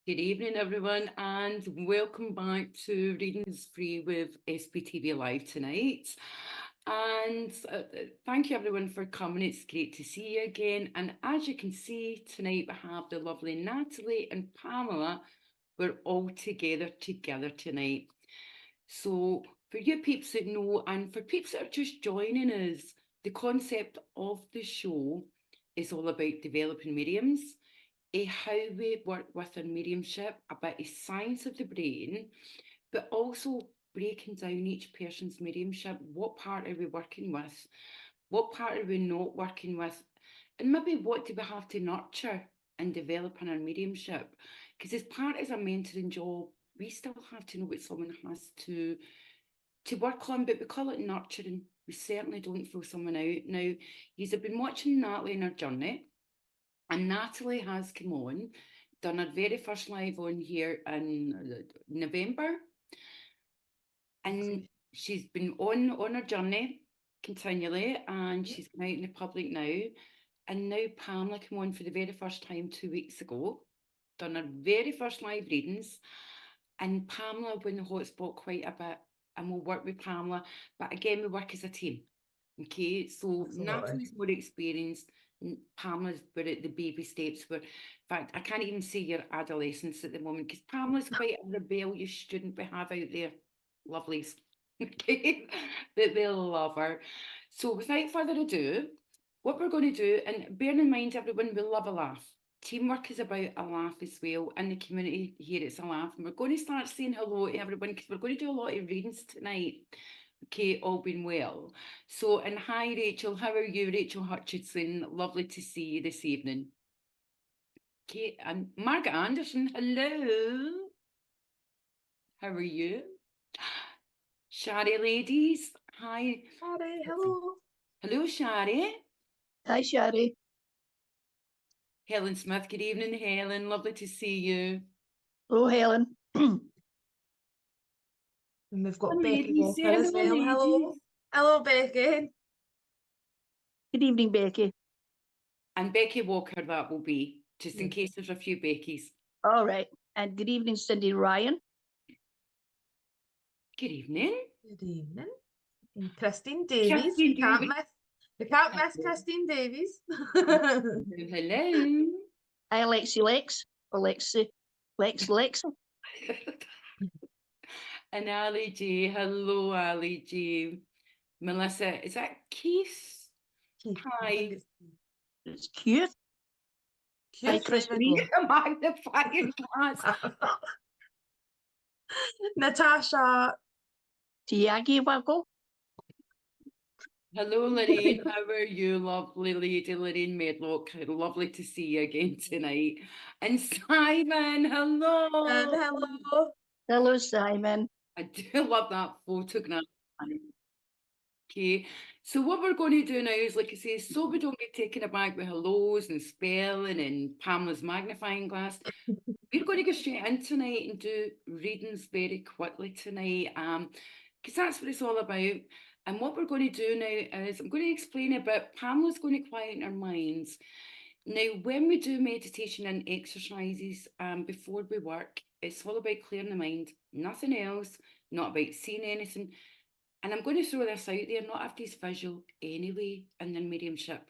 Good evening, everyone, and welcome back to Readings Free with SBTV Live tonight. And thank you, everyone, for coming. It's great to see you again. And as you can see, tonight we have the lovely Natalie and Pamela. We're all together tonight. So, for you peeps that know, and for peeps that are just joining us, the concept of the show is all about developing mediums, how we work with our mediumship, a bit of science of the brain, but also breaking down each person's mediumship. What part are we working with? What part are we not working with? And maybe what do we have to nurture and develop in our mediumship? Because as part of a mentoring job, we still have to know what someone has to work on, but we call it nurturing. We certainly don't throw someone out. Now, you've been watching Natalie in her journey, and Natalie has come on, done her very first live on here in November, and she's been on her journey continually, and she's come out in the public now. And now Pamela came on for the very first time 2 weeks ago, done her very first live readings, and Pamela won the hotspot quite a bit, and we'll work with Pamela. But again, we work as a team. Okay, so Natalie's more experienced. Pamela's we're at the baby steps. Where, in fact, I can't even say your adolescence at the moment because Pamela's quite a rebellious student we have out there. Lovelies. Okay, but they'll love her. So without further ado, what we're going to do, and bearing in mind, everyone, we love a laugh. Teamwork is about a laugh as well. In the community here, it's a laugh. And we're going to start saying hello to everyone because we're going to do a lot of readings tonight. Okay, all been well. So, and hi, Rachel. How are you, Rachel Hutchinson? Lovely to see you this evening. Okay, and Margaret Anderson, hello. How are you? Shari ladies, hi. Shari, hello. Hello, Shari. Hi, Shari. Helen Smith, good evening, Helen. Lovely to see you. Hello, Helen. And we've got Becky ladies, Walker as well. ladies. Hello. Hello, Becky. Good evening, Becky. And Becky Walker, that will be, just in case there's a few Beckys. All right. And good evening, Cindy Ryan. Good evening. Good evening. And Christine Davies. Christine We can't miss Christine Davies. Hello. Hi, Lexi Lex. Or Lexi. Lexa. And Ali G. Hello, Ali G. Melissa, is that Keith? Hi. It's cute. Hi, Christine. Magnifying glass. Natasha. Tiagi Waggle. Hello, Lorraine. How are you, lovely lady Lorraine Medlock? Lovely to see you again tonight. And Simon, hello. And hello. Hello, Simon. I do love that photograph. Okay, so what we're going to do now is, like I say, so we don't get taken aback with hellos and spelling and Pamela's magnifying glass, we're going to go straight in tonight and do readings very quickly tonight, because that's what it's all about. And what we're going to do now is I'm going to explain a bit. Pamela's going to quieten our minds. Now, when we do meditation and exercises before we work, it's all about clearing the mind, nothing else, not about seeing anything. And I'm going to throw this out there, not everybody's visual anyway in their mediumship.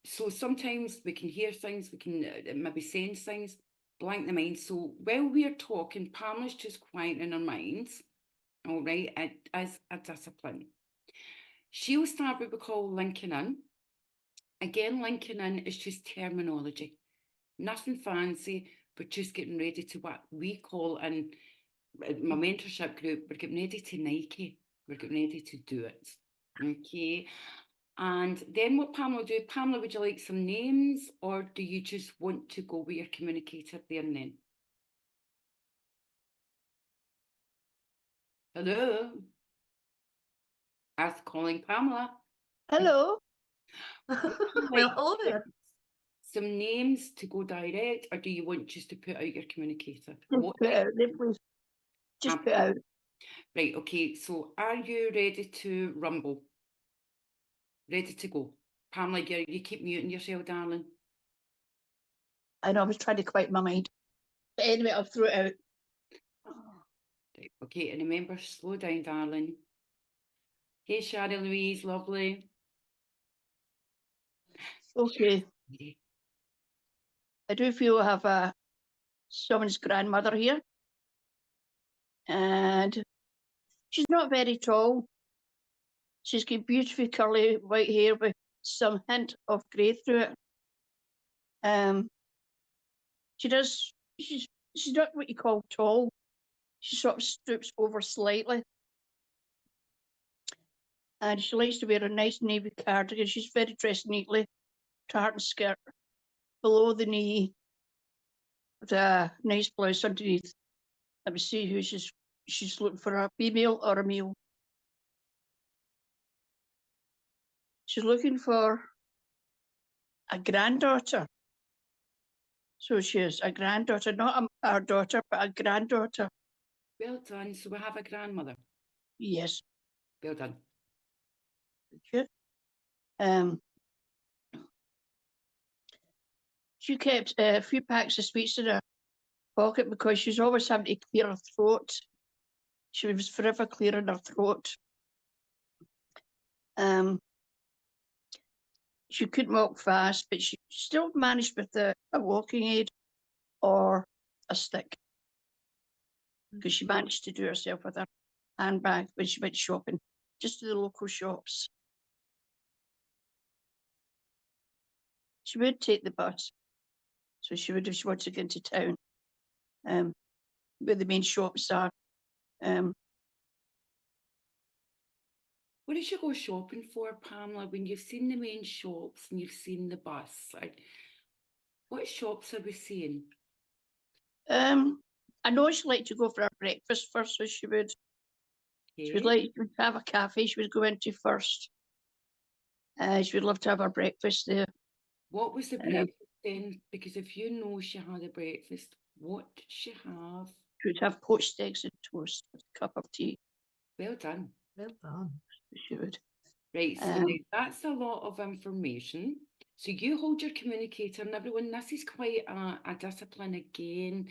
So sometimes we can hear things, we can maybe sense things, blank the mind. So while we're talking, Pamela's just quieting her minds, all right, as a discipline. She'll start what we call linking in. Again, linking in is just terminology, nothing fancy, but just getting ready to what we call in my mentorship group, we're getting ready to Nike. We're getting ready to do it. Okay. And then what Pamela will do, Pamela, would you like some names or do you just want to go with your communicator there and then? Hello? Ask calling Pamela. Hello. Well, hello there. Some names to go direct, or do you want just to put out your communicator? Just put out there, please. Just put out. Right, okay, so are you ready to rumble? Ready to go? Pamela, you keep muting yourself, darling. I know, I was trying to quiet my mind. But anyway, I'll throw it out. Right, okay, and remember, slow down, darling. Hey, Shari Louise, lovely. Okay. Lady. I do feel I have someone's grandmother here. And she's not very tall. She's got beautifully curly white hair with some hint of grey through it. She's not what you call tall. She sort of stoops over slightly. And she likes to wear a nice navy cardigan. She's very dressed neatly. Tartan skirt below the knee with a nice blouse underneath. Let me see who she's looking for, a female or a male. She's looking for a granddaughter. So she is a granddaughter, not our daughter, but a granddaughter. Well done. So we have a grandmother. Yes. Well done. Good. She kept a few packs of sweets in her pocket because she was always having to clear her throat. She was forever clearing her throat. She couldn't walk fast, but she still managed with a walking aid or a stick, because she managed to do herself with her handbag when she went shopping, just to the local shops. She would take the bus, so she would if she wanted to get into town, where the main shops are. What did you go shopping for, Pamela, when you've seen the main shops and you've seen the bus? What shops are we seeing? I know she liked to go for her breakfast first, so she would. She would like to have a cafe she would go into first. She would love to have her breakfast there. What was the breakfast then? Because if you know she had a breakfast, what did she have? She would have poached eggs and toast with a cup of tea. Well done. Well done. She would. Right, so now that's a lot of information. So you hold your communicator, and everyone, this is quite a discipline again,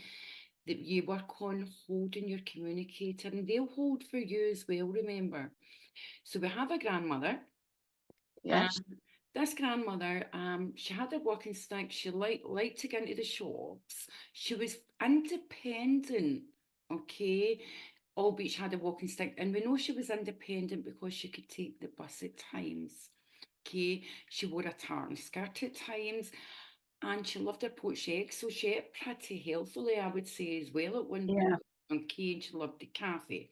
that you work on holding your communicator, and they'll hold for you as well, remember. So we have a grandmother. Yes. This grandmother, she had a walking stick. She liked to get into the shops. She was independent, okay? Albeit she had a walking stick. And we know she was independent because she could take the bus at times, okay? She wore a tartan skirt at times, and she loved her poached eggs. So she ate pretty healthily, I would say, as well at one point, okay? And she loved the cafe.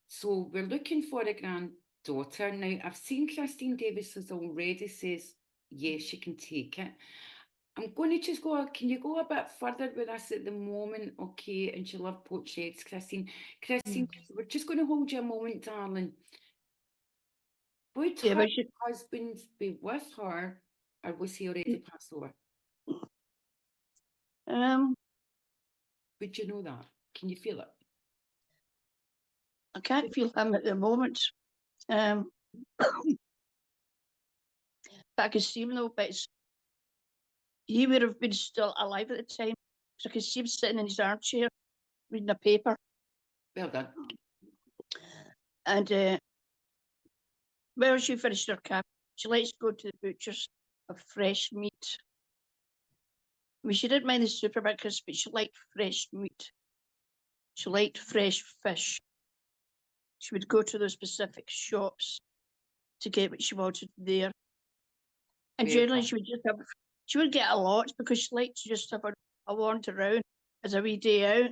So we're looking for a granddaughter. Now, I've seen Christine Davis has already says, yes, she can take it. I'm going to just go, can you go a bit further with us at the moment? Okay, and she'll love poached eggs, Christine. Christine, we're just going to hold you a moment, darling. Would her husband be with her, or was he already passed over? Would you know that? Can you feel it? I can't feel him at the moment. But I can see him though, but he would have been still alive at the time. So I can see him sitting in his armchair reading a paper. Well done. And well, she finished her cap. She likes to go to the butcher's of fresh meat. I mean, she didn't mind the supermarkets, but she liked fresh meat. She liked fresh fish. She would go to those specific shops to get what she wanted there. And generally, she would get a lot because she liked to just have a wander around as a wee day out.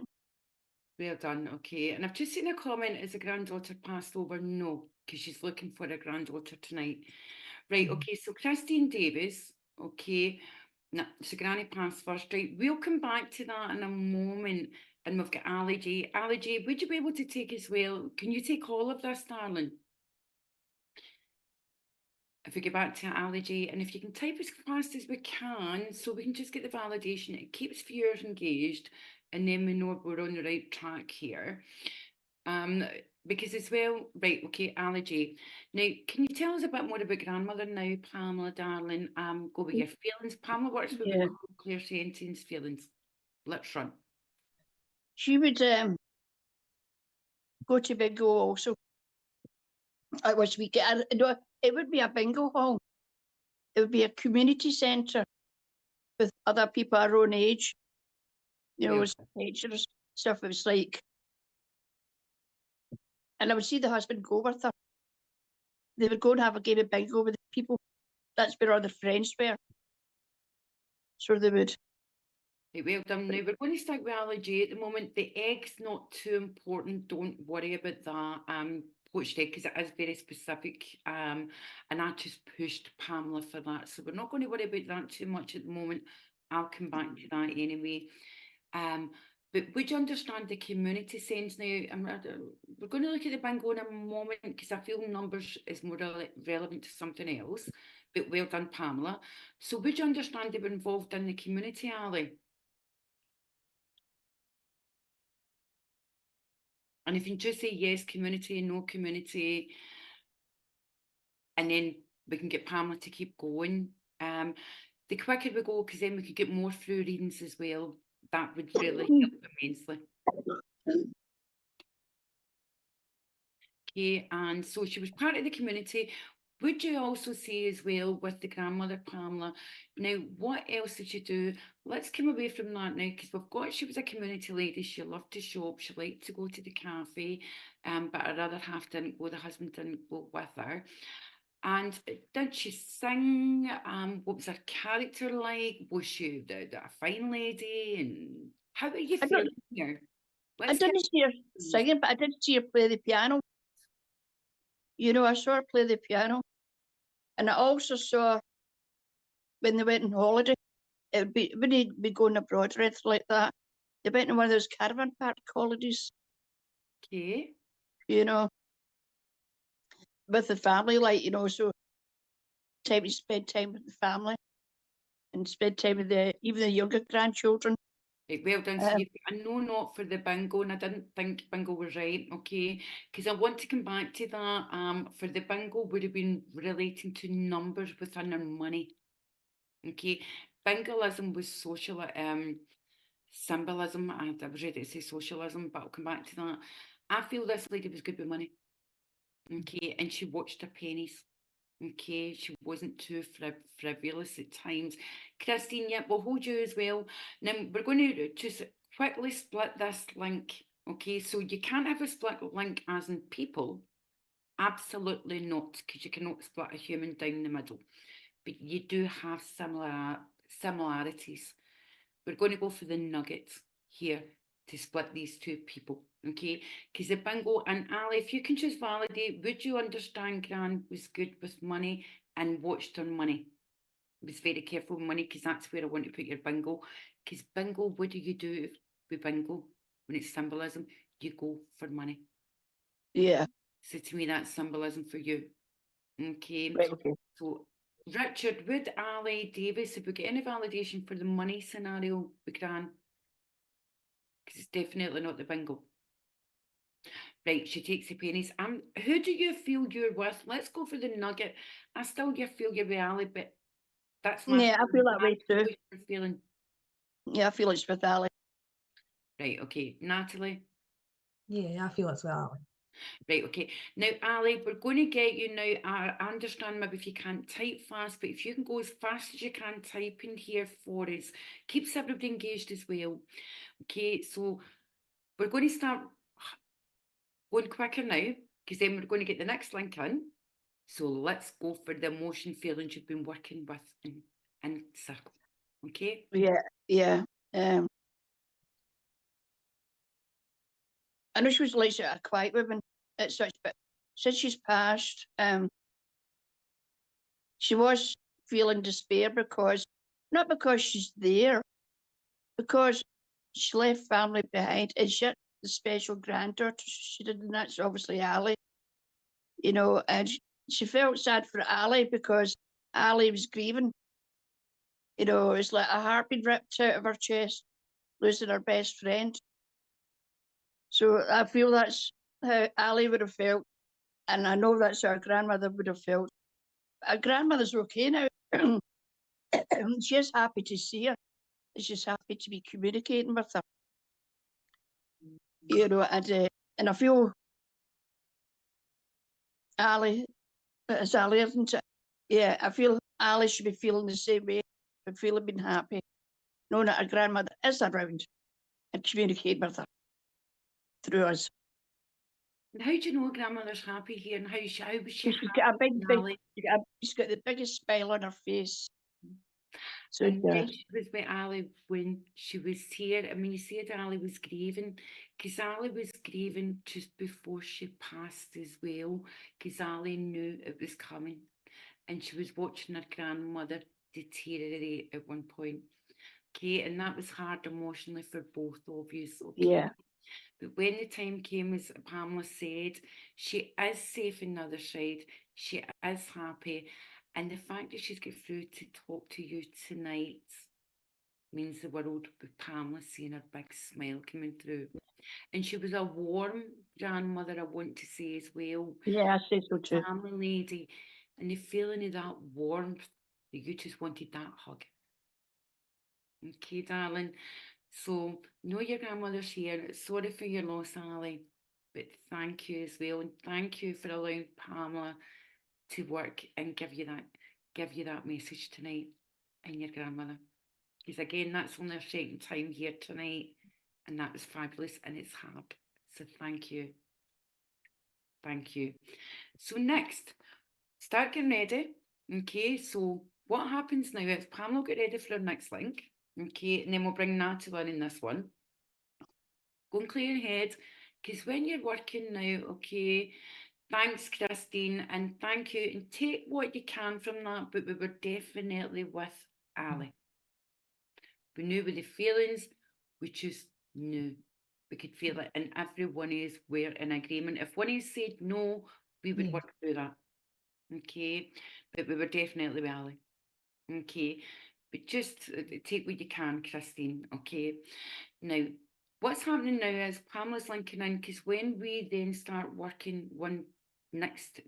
Well done, okay. And I've just seen a comment, is a granddaughter passed over? No, because she's looking for a granddaughter tonight. Right, okay, so Christine Davis, okay, no, so Granny passed first, right? We'll come back to that in a moment. And we've got Ali J. Ali J, would you be able to take as well? Can you take all of this, darling? If we go back to Ali J, and if you can type as fast as we can, so we can just get the validation. It keeps viewers engaged, and then we know we're on the right track here. Because as well, right, okay, Ali J. Now, can you tell us a bit more about grandmother now, Pamela, darling? Go with your feelings. Pamela works with clairsentience feelings. Let's run. she would go to bingo also. It was weekend. No, it would be a bingo hall. It would be a community centre with other people our own age. You know, Yeah. teenagers, stuff. It was like, and I would see the husband go with her. They would go and have a game of bingo with the people. That's where all their friends were. So they would. Right, well done. Now we're going to stick with Ali J at the moment. The egg's not too important. Don't worry about that. Poached egg, because it is very specific. And I just pushed Pamela for that. So we're not going to worry about that too much at the moment. I'll come back to that anyway. But would you understand the community sense now? We're going to look at the bingo in a moment because I feel numbers is more relevant to something else. But well done, Pamela. So would you understand they were involved in the community, Ali? And if you just say yes, community, no community, and then we can get Pamela to keep going. The quicker we go, because then we could get more through readings as well. That would really help immensely. Okay, and so she was part of the community. Would you also say as well with the grandmother, Pamela? Now, what else did you do? Let's come away from that now, because we've got, she was a community lady. She loved to shop. She liked to go to the cafe, but her other half didn't go. The husband didn't go with her. And did she sing? What was her character like? Was she a fine lady? And how are you feeling here? I didn't see her singing, but I did see her play the piano. You know, I saw her play the piano. And I also saw when they went on holiday, it would be when they'd be going abroad or anything like that. They went on one of those caravan park holidays. Okay. You know, with the family, like, you know, so time to spend time with the family and spend time with even the younger grandchildren. Right, well done. So you've got a no not for the bingo, and I didn't think bingo was right, okay? Because I want to come back to that. For the bingo would have been relating to numbers within their money. Okay. Bingoism was social symbolism. I was ready to say socialism, but I'll come back to that. I feel this lady was good with money. Okay, and she watched her pennies. Okay, she wasn't too frivolous at times. Christine, yeah, we'll hold you as well. Now, we're going to just quickly split this link. Okay, so you can't have a split link as in people. Absolutely not, because you cannot split a human down the middle. But you do have similarities. We're going to go for the nuggets here to split these two people, okay? Because the bingo, and Ali, if you can just validate, would you understand Gran was good with money and watched her money? Was very careful with money, because that's where I want to put your bingo. Because bingo, what do you do with bingo when it's symbolism? You go for money. Yeah. So to me, that's symbolism for you. Okay. Right, okay. So Richard, would Ali Davis, have we got any validation for the money scenario with Gran? Because it's definitely not the bingo. Right, she takes the pennies. Who do you feel you're with? Let's go for the nugget. I still feel you're with Ali, but that's my Yeah, I feel that way too. feeling. Yeah, I feel it's with Ali. Right, okay. Natalie? Yeah, I feel it's well. Right, okay. Now, Ali, we're going to get you now. I understand maybe if you can't type fast, but if you can go as fast as you can type in here for us, keeps everybody engaged as well. Okay, so we're going to start going quicker now, because then we're going to get the next link in. So let's go for the emotion feelings you've been working with in circle. Okay? Yeah, yeah. I know she was like a quiet woman at such, but since she's passed, she was feeling despair because, not because she's there, because she left family behind and she had the special granddaughter she did, and that's obviously Ali, you know, and she felt sad for Ali because Ali was grieving. You know, it's like a heart being ripped out of her chest, losing her best friend. So I feel that's how Ali would have felt, and I know that's how her grandmother would have felt. Her grandmother's okay now. She's happy to see her. She's happy to be communicating with her. you know, and I feel Ali, it's Ali, isn't it? Yeah, I feel Ali should be feeling the same way, but feeling being happy, knowing that her grandmother is around and communicate with her through us. And how do you know grandmother's happy here, and how was she She's happy? got a big, Ali? she's got the biggest smile on her face. So And when she was with Ali, when she was here, I mean, you said Ali was grieving, because Ali was grieving just before she passed as well, because Ali knew it was coming, and she was watching her grandmother deteriorate at one point. Okay, and that was hard emotionally for both of you. Okay. yeah, But when the time came, as Pamela said, she is safe on the other side. She is happy. And the fact that she's got through to talk to you tonight means the world, with Pamela seeing her big smile coming through. And she was a warm grandmother, I want to say as well. yeah, I say so too. Family lady. And the feeling of that warmth, that you just wanted that hug. Okay, darling. So, know your grandmother's here. Sorry for your loss, Ali, but thank you as well, and thank you for allowing Pamela to work and give you that message tonight, and your grandmother. Because again, that's only our second time here tonight, and that was fabulous, and it's hard. So thank you, thank you. So next, start getting ready. Okay, so what happens now is Pamela will get ready for our next link. Okay, and then we'll bring Natalie in this one. Go and clear your head, because when you're working now, okay, thanks, Christine, and thank you, and take what you can from that, but we were definitely with Ali. We knew with the feelings, we just knew. We could feel it, and everyone is were in agreement. If one is said no, we would Yeah. work through that. Okay, but we were definitely with Ali. Okay, but just take what you can, Christine. Okay, now what's happening now is Pamela's linking in, because when we then start working one next,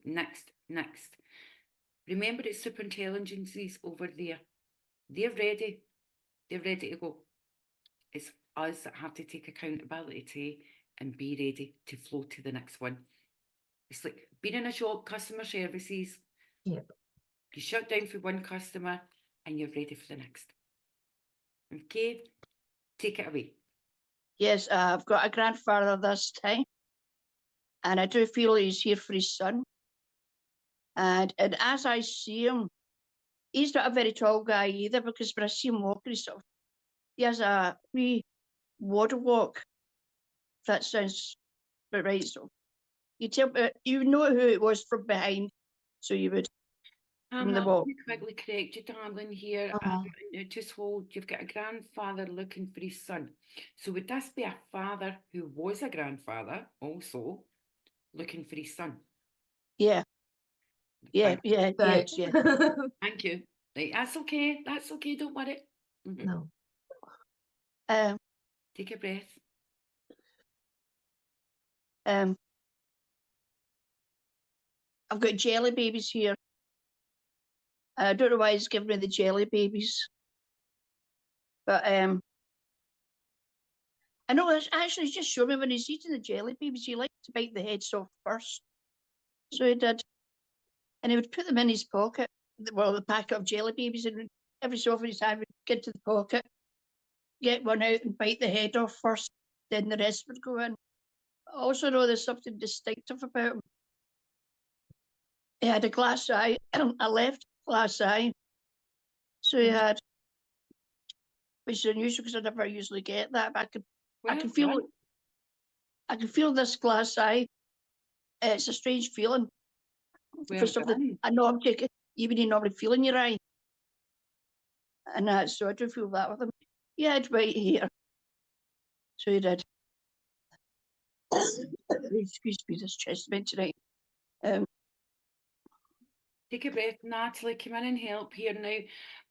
remember it's super intelligences over there. They're ready. They're ready to go. It's us that have to take accountability and be ready to flow to the next one. It's like being in a shop, customer services. Yep. You shut down for one customer and you're ready for the next. Okay, take it away. Yes, I've got a grandfather this time, and I do feel he's here for his son. And as I see him, he's not a very tall guy either, because when I see him walking, he has a wee water walk. If that sounds about right. So you know who it was from behind, so you would from the Let walk. me quickly correct you, darling, here. Just hold, you've got a grandfather looking for his son. So would this be a father who was a grandfather also looking for his son? Yeah, yeah, yeah, Right. yes, yeah. Thank you. Right, that's okay. That's okay. Don't worry. No. Take a breath. I've got jelly babies here. I don't know why he's giving me the jelly babies, but I know it's actually just show me when he's eating the jelly babies, he likes to bite the heads off first. So he did, and he would put them in his pocket. Well, the packet of jelly babies, and every so often his hand would get to the pocket, get one out, and bite the head off first. Then the rest would go in. I also know there's something distinctive about him. He had a glass eye, a left glass eye. So he had, which is unusual because I never usually get that. But I can feel, I can feel this glass eye. It's a strange feeling for something, an object you wouldn't normally feel in your eye. And so I do feel that with him. He had white hair. So he did. Excuse me, this chest bent tonight. Take a breath, Natalie. Come in and help here now.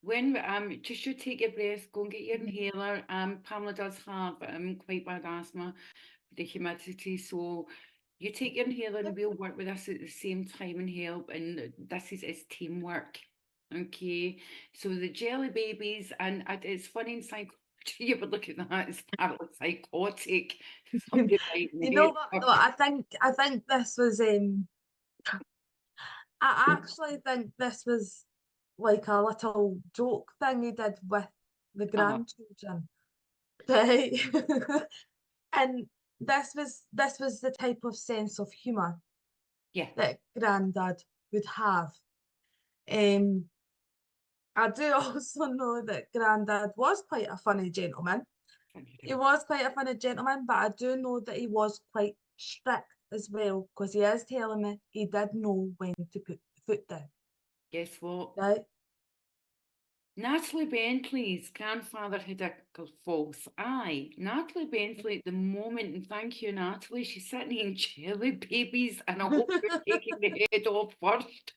When just you take your breath, go and get your inhaler. Pamela does have quite bad asthma, the humidity, so you take your inhaler and we'll work with us at the same time and help. And this is teamwork. Okay, so the jelly babies, and it's funny in You would look at that as parapsychotic. Somebody biting the You know head what? off. No, I think this was I actually think this was like a little joke thing he did with the grandchildren. Right? And this was the type of sense of humour Yeah. that Grandad would have. Um, I do also know that Grandad was quite a funny gentleman. He was quite a funny gentleman, but I do know that he was quite strict as well, because he is telling me he did know when to put the foot down, Guess what? right? Natalie Bentley's grandfather had a false eye. Natalie Bentley, at the moment, and thank you, Natalie, she's sitting eating jelly babies, and I hope you're taking the head off first.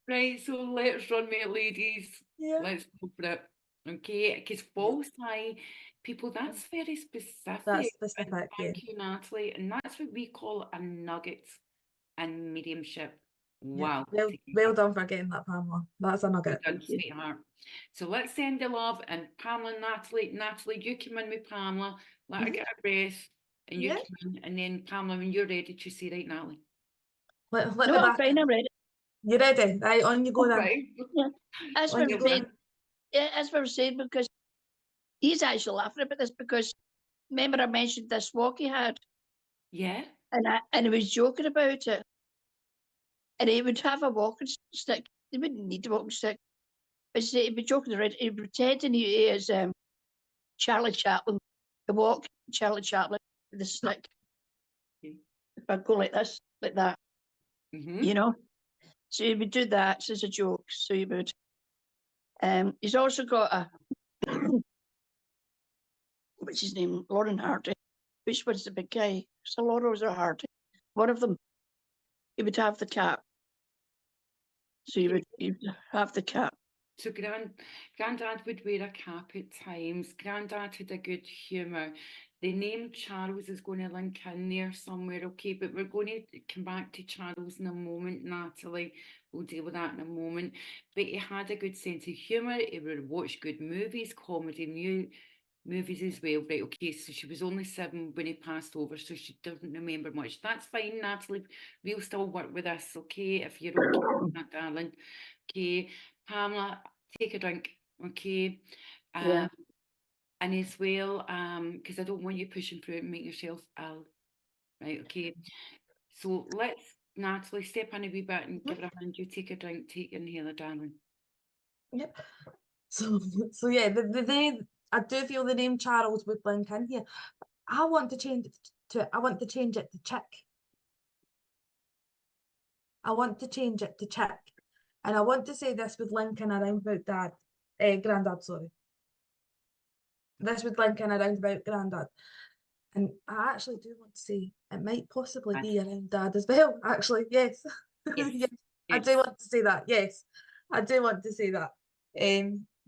Right, so let's run with it, ladies. Yeah. Let's go for it. Okay, because false eye, people, that's very specific. That's And specific, yeah. thank you, Natalie. And that's what we call a nugget and mediumship. Yeah. Wow. Well done for getting that, Pamela. That's a Well nugget. done, sweetheart. So let's send the love, and Pamela and Natalie. Natalie, you come in with Pamela, let her get her breath, and you Yeah. come in, and then Pamela, when you're ready, to say, right, Natalie. Let No, me I'm back fine, in. I'm ready. You ready? Right, on you go then. Right. Yeah. As On we you were go saying, then. yeah, as we were saying, because he's actually laughing about this because remember I mentioned this walk he had Yeah. and he was joking about it. And he would have a walking stick. He wouldn't need a walking stick. But he'd be joking around. He'd be pretending he is Charlie Chaplin. The walk, Charlie Chaplin with the stick. Okay. If I go like this, like that, Mm-hmm. you know. So he would do that as a joke. So he would. He's also got a what's his name? Lauren Hardy. Which was the big guy? So Laura's or Hardy. One of them. He would have the cap. So he'd have the cap. So Grandad would wear a cap at times. Grandad had a good humour. The name Charles is going to link in there somewhere, okay? But we're going to come back to Charles in a moment, Natalie. We'll deal with that in a moment. But he had a good sense of humour. He would watch good movies, comedy movies as well. Right, okay, so she was only 7 when he passed over, so she doesn't remember much. That's fine, Natalie. We'll still work with this, okay? If you're okay with that, darling. Okay, Pamela, take a drink, okay? Yeah. And as well, because I don't want you pushing through it and make yourself ill. Right, okay. So let's, Natalie, step in a wee bit and give her a hand. You take a drink, take your inhaler, darling. Yep. So yeah, the name, I do feel the name Charles would link in here. I want to change it to Chick. I want to change it to Chick. And I want to say this would link in around about Grandad, sorry. This would link in around about Grandad. And I actually do want to say it might possibly be around Dad as well, actually, yes. Yes. Yes, I do want to say that, yes. I do want to say that.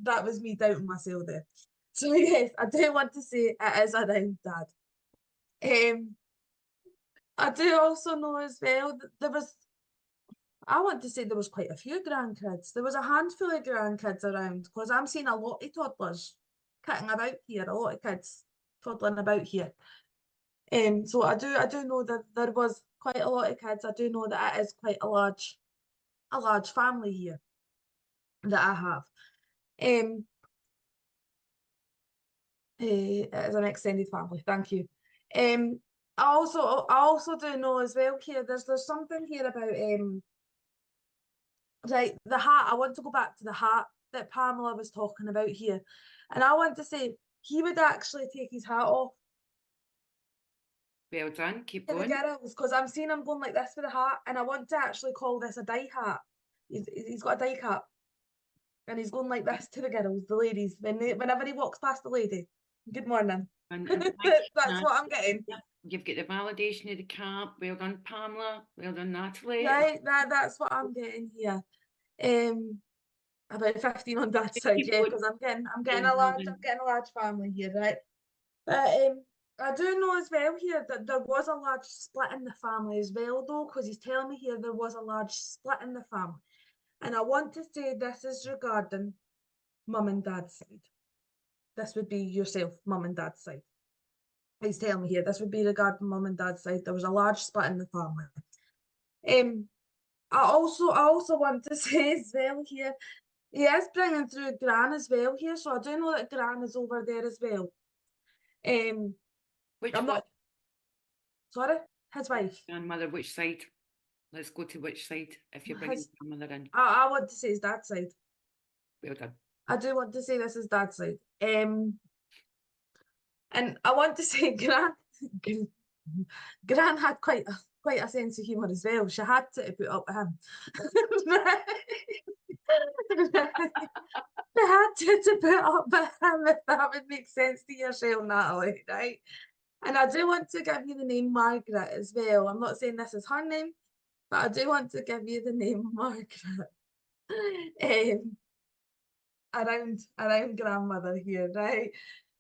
That was me doubting myself there. So yes, I do want to say it is around Dad. I do also know as well that I want to say there was quite a few grandkids. There was a handful of grandkids around because I'm seeing a lot of toddlers kicking about here, a lot of kids toddling about here. So I do know that there was quite a lot of kids. I do know that it is quite a large family here that I have. It is an extended family. Thank you. I also do know as well here. There's something here about right, the hat. I want to go back to the hat that Pamela was talking about here, and I want to say he would actually take his hat off Well done, keep to the going. girls because I'm seeing him going like this with a hat, and I want to actually call this a die hat. He's got a die cap, and he's going like this to the girls, the ladies, whenever he walks past the lady. Good morning. And That's what I'm getting. You've got the validation of the cap. Well done, Pamela. Well done, Natalie. Right, that's what I'm getting here. About 15 on that side, yeah, because I'm getting a large family here, right? But I do know as well here that there was a large split in the family as well, though, because he's telling me here there was a large split in the family. And I want to say this is regarding mum and dad's side. This would be yourself, mum and dad's side. He's telling me here, this would be regarding mum and dad's side. There was a large split in the family. I also want to say as well here, he is bringing through Gran as well here, so I do know that Gran is over there as well. Which I'm one? not, sorry, his wife. Grandmother, which side? Let's go to which side if you're bringing grandmother in. I want to say his dad's side. Well done. I do want to say this is dad's side. And I want to say Gran had quite a sense of humour as well. She had to put up with him. She had to put up with him, if that would make sense to yourself, Natalie, right? And I do want to give you the name Margaret as well. I'm not saying this is her name, but I do want to give you the name Margaret. Around grandmother here, right?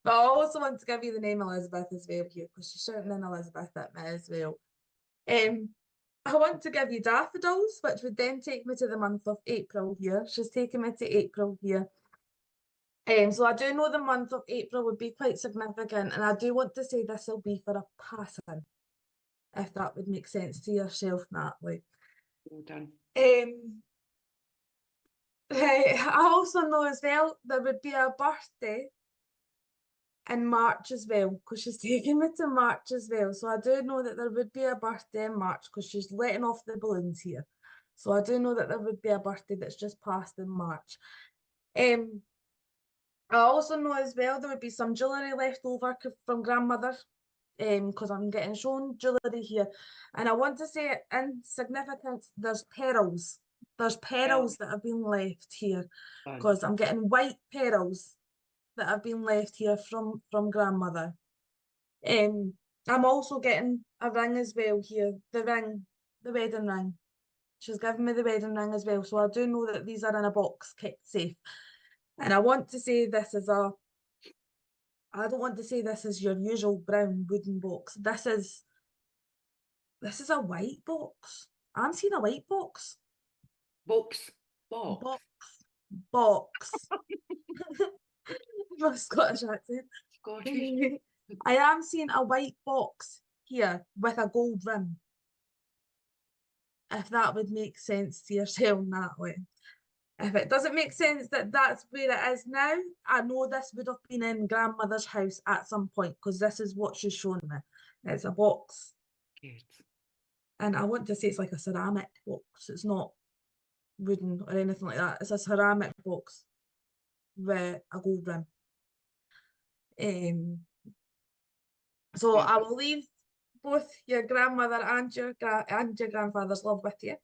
But I also want to give you the name Elizabeth as well here, because she's shouting in Elizabeth at me as well. I want to give you daffodils, which would then take me to the month of April here. She's taking me to April here. So I do know the month of April would be quite significant, and I do want to say this will be for a passing, if that would make sense to yourself, Natalie. Well done. Right, I also know as well there would be a birthday in March as well, because she's taking me to March as well. So I do know that there would be a birthday in March, because she's letting off the balloons here. So I do know that there would be a birthday that's just passed in March. I also know as well there would be some jewellery left over from grandmother, because I'm getting shown jewellery here. And I want to say in significance, there's pearls. There's pearls that have been left here, because I'm getting white pearls that have been left here from grandmother. I'm also getting a ring as well here, the wedding ring. She's given me the wedding ring as well, so I do know that these are in a box kept safe. And I want to say this is I don't want to say this is your usual brown wooden box. This is a white box. I'm seeing a white box. Box. Box. My Scottish accent. Scottish. I am seeing a white box here with a gold rim. If that would make sense to yourself, Natalie. If it doesn't make sense that that's where it is now, I know this would have been in grandmother's house at some point, because this is what she's shown me. It's a box. Good. And I want to say it's like a ceramic box. It's not wooden or anything like that. It's a ceramic box with a gold rim. So I will leave both your grandmother and your grandfather's love with you.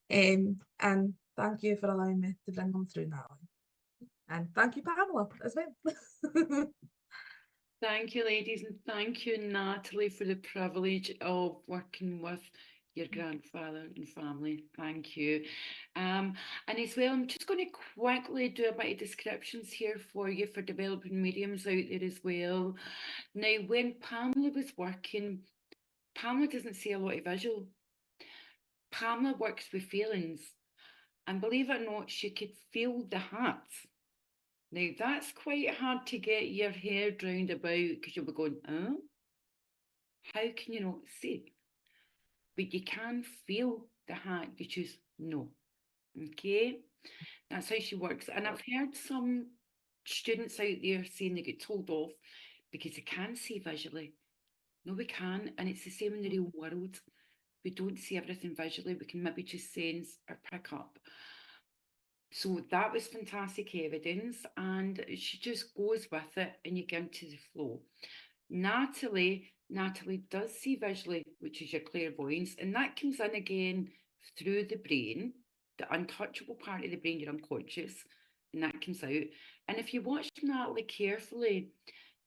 And thank you for allowing me to bring them through, Natalie. And thank you, Pamela, as well. Thank you, ladies, and thank you, Natalie, for the privilege of working with your grandfather and family. Thank you. And as well, I'm just going to quickly do a bit of descriptions here for you for developing mediums out there as well. Now, when Pamela was working, Pamela doesn't see a lot of visual. Pamela works with feelings. And believe it or not, she could feel the hats. Now, that's quite hard to get your head round about, because you'll be going, how can you not see? But you can feel the hat, you choose no. Okay? That's how she works. And I've heard some students out there saying they get told off because they can see visually. No, we can. And it's the same in the real world. We don't see everything visually. We can maybe just sense or pick up. So that was fantastic evidence, and she just goes with it and you get into the flow. Natalie does see visually, which is your clairvoyance, and that comes in again through the brain, the untouchable part of the brain, your unconscious, and that comes out. And if you watch Natalie carefully,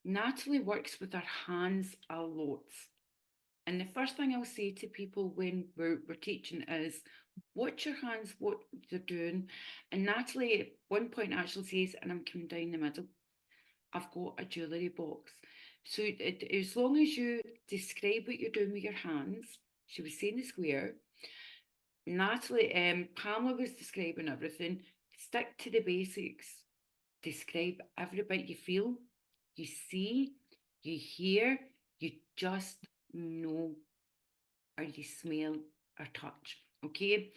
Natalie works with her hands a lot. And the first thing I'll say to people when we're teaching is, watch your hands, what you're doing. And Natalie at one point actually says, and I'm coming down the middle, I've got a jewellery box. So as long as you describe what you're doing with your hands, she was saying the square. Natalie, Pamela was describing everything. Stick to the basics. describe every bit you feel, you see, you hear, you just know, or you smell or touch. Okay?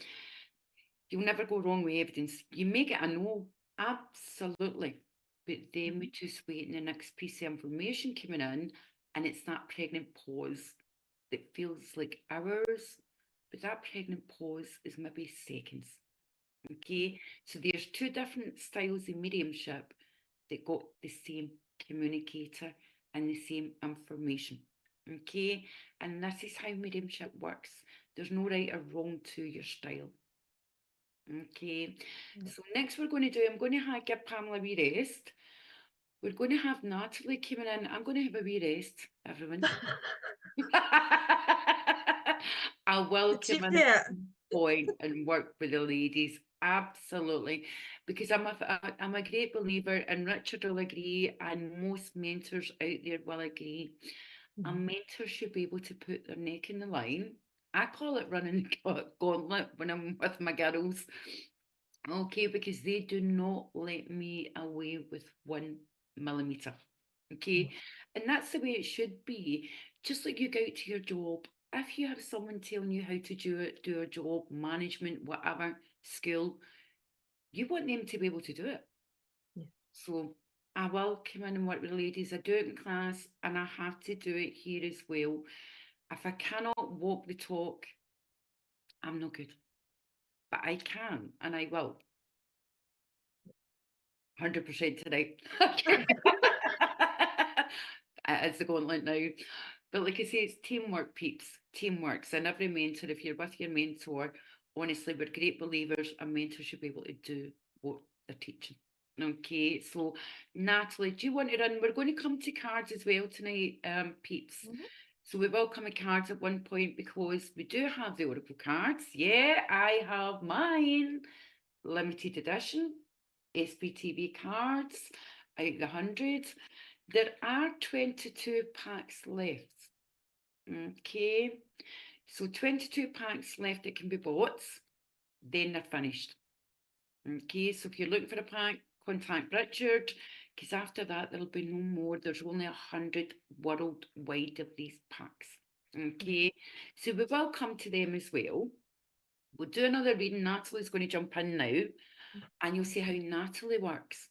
You'll never go wrong with evidence. You may get a no, absolutely. But then we just wait in the next piece of information coming in, and it's that pregnant pause that feels like hours, but that pregnant pause is maybe seconds. Okay, so there's two different styles of mediumship that got the same communicator and the same information. Okay, and this is how mediumship works. There's no right or wrong to your style. Okay, so next we're going to do, I'm going to give Pamela a wee rest. We're going to have Natalie coming in. I'm going to have a wee rest, everyone. I will come in at some point and work with the ladies, absolutely, because I'm a great believer, and Richard will agree, and most mentors out there will agree. A mentor should be able to put their neck in the line. I call it running the gauntlet when I'm with my girls. Okay, because they do not let me away with 1 millimeter. Okay, and that's the way it should be. Just like you go out to your job, if you have someone telling you how to do a job, management, whatever, school, you want them to be able to do it. Yeah. So I will come in and work with the ladies. I do it in class, and I have to do it here as well. If I cannot walk the talk, I'm not good. But I can, and I will. 100% tonight. It's the gauntlet now. But like I say, it's teamwork, peeps. Teamworks. And every mentor, if you're with your mentor, honestly, we're great believers. A mentor should be able to do what they're teaching. Okay, so Natalie, do you want to run? We're going to come to cards as well tonight, peeps. So we will come to cards at one point because we do have the Oracle cards. Yeah, I have mine. Limited edition. SPTV cards out of the 100. There are 22 packs left. Okay, so 22 packs left that can be bought, then they're finished. Okay, so if you're looking for a pack, contact Richard, because after that there'll be no more. There's only 100 worldwide of these packs. Okay, so we will come to them as well. We'll do another reading. Natalie's going to jump in now, and you'll see how Natalie works.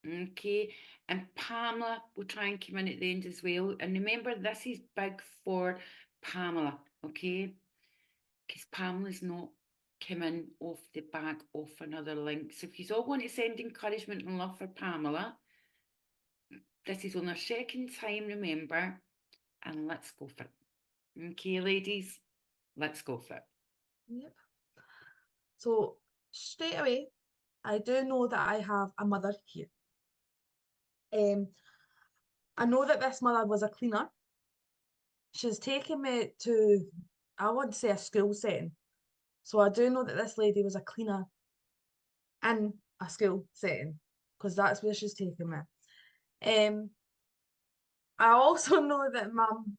Okay, and Pamela will try and come in at the end as well. And remember, this is big for Pamela, okay? Because Pamela's not coming off the back of another link. So if you all want to send encouragement and love for Pamela, this is on our second time, remember, and let's go for it. Okay, ladies, let's go for it. Yep. So straight away, I do know that I have a mother here. I know that this mother was a cleaner. She's taken me to, I want to say, a school setting. So I do know that this lady was a cleaner in a school setting, because that's where she's taken me. I also know that Mum,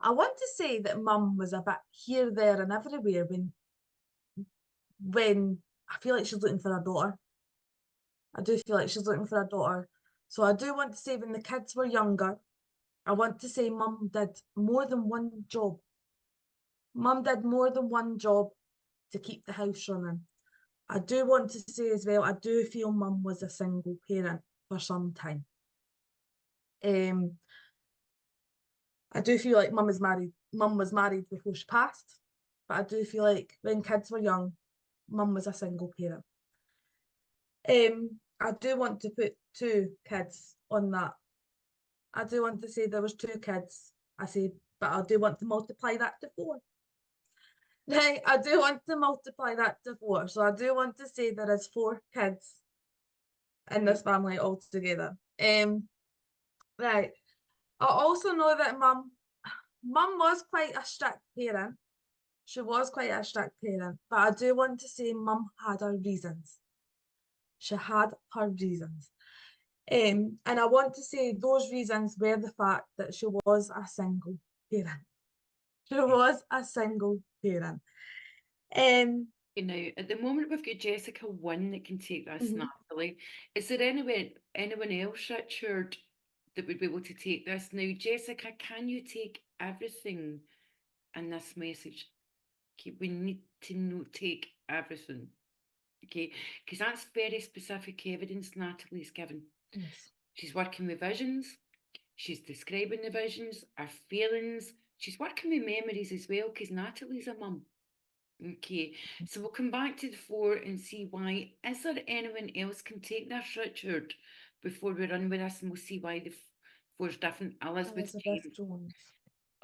I want to say that Mum was a bit here, there, and everywhere when I feel like she's looking for a daughter. I do feel like she's looking for a daughter. So I do want to say when the kids were younger, I want to say Mum did more than one job. Mum did more than one job to keep the house running. I do want to say as well, I do feel Mum was a single parent for some time. I do feel like Mum was married before she passed, but I do feel like when kids were young, Mum was a single parent. I do want to put 2 kids on that. I do want to say there was 2 kids. But I do want to multiply that to 4. Right, I do want to multiply that to 4. So I do want to say there is 4 kids in this family altogether. Right. I also know that Mum was quite a strict parent. She was quite a strict parent, but I do want to say Mum had her reasons. She had her reasons. And I want to say those reasons were the fact that she was a single parent. She was a single parent. You know, at the moment we've got Jessica 1 that can take this, Natalie. Natalie. Is there anyone else, Richard, that would be able to take this? Now, Jessica, can you take everything in this message? Okay, we need to take everything. Okay, because that's very specific evidence Natalie's given. Yes. She's working with visions. She's describing the visions, her feelings. She's working with memories as well, because Natalie's a mum. Okay, so we'll come back to the 4 and see why. Is there anyone else can take this, Richard, before we run with this, and we'll see why the 4's different. Elizabeth James. Jones.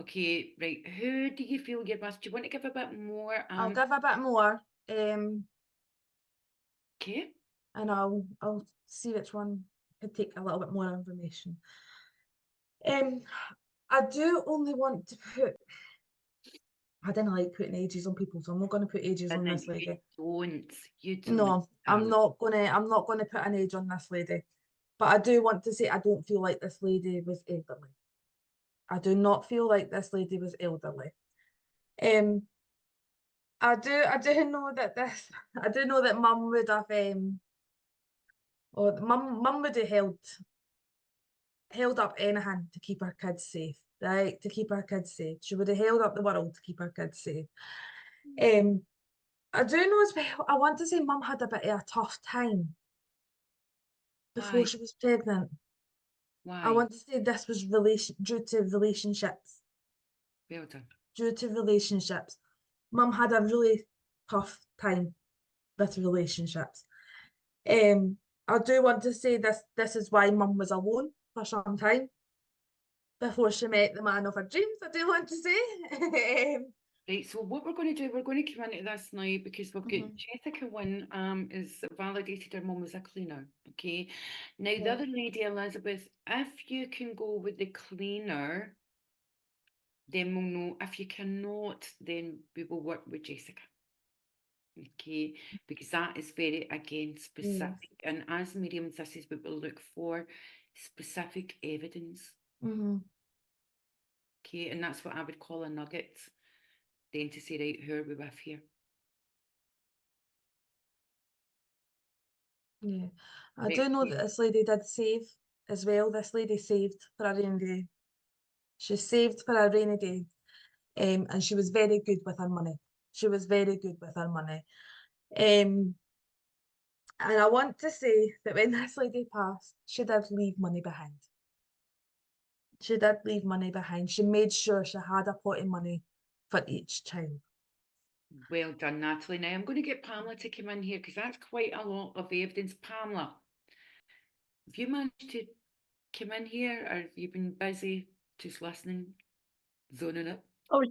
Okay, right. Who do you feel you're with? Do you want to give a bit more? I'll give a bit more. Okay. And I'll see which one could take a little bit more information. I do only want to put. I didn't like putting ages on people, so I'm not going to put ages on this lady. You don't. No, I'm not gonna put an age on this lady. But I do want to say I don't feel like this lady was elderly. I do not feel like this lady was elderly. I do know that I do know that mum would have or mum would have held up anything to keep her kids safe, right? To keep her kids safe. She would have held up the world to keep her kids safe. I do know as well, I want to say mum had a bit of a tough time before she was pregnant. Why? I want to say this was due to relationships. Well done. Due to relationships. Mum had a really tough time with relationships. I do want to say this is why mum was alone for some time before she met the man of her dreams, I do want to say. Right, so what we're going to do, we're going to come into this now because we've got Jessica Wynne is validated her mum was a cleaner. Okay. Now the other lady, Elizabeth, if you can go with the cleaner, then we'll know. If you cannot, then we will work with Jessica. Okay, because that is very, again, specific. And as mediums, this is what we'll look for, specific evidence. Okay, and that's what I would call a nugget. Then to say, right, who are we with here? Yeah, I do know that this lady did save as well. This lady saved for a rainy day. She saved for a rainy day. And she was very good with her money. She was very good with her money. And I want to say that when this lady passed, she did leave money behind. She did leave money behind. She made sure she had a pot of money for each child. Well done, Natalie. Now I'm going to get Pamela to come in here because that's quite a lot of evidence. Pamela, have you managed to come in here or have you been busy just listening, zoning it? I was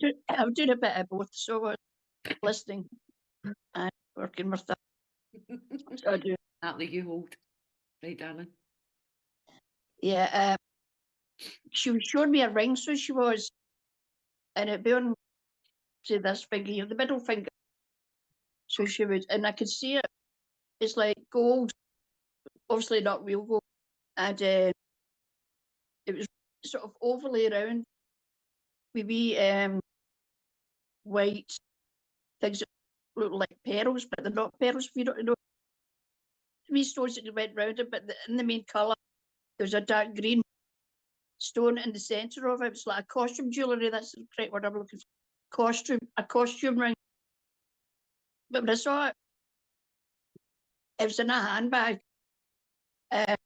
doing a bit of both, so I was listening and working with that. So I do. Natalie, you hold. Right, darling. Yeah, she was showing me a ring, so she was, and it'd be on, say, this finger here, the middle finger. So she would, and I could see it. It's like gold, obviously not real gold, and it was sort of overlay around with wee white things that look like pearls, but they're not pearls. If you don't know, wee stones that went round it, but in the main colour, there's a dark green stone in the centre of it. It's like a costume jewellery. That's the correct word I'm looking for. A costume ring. But when I saw it, it was in a handbag. Because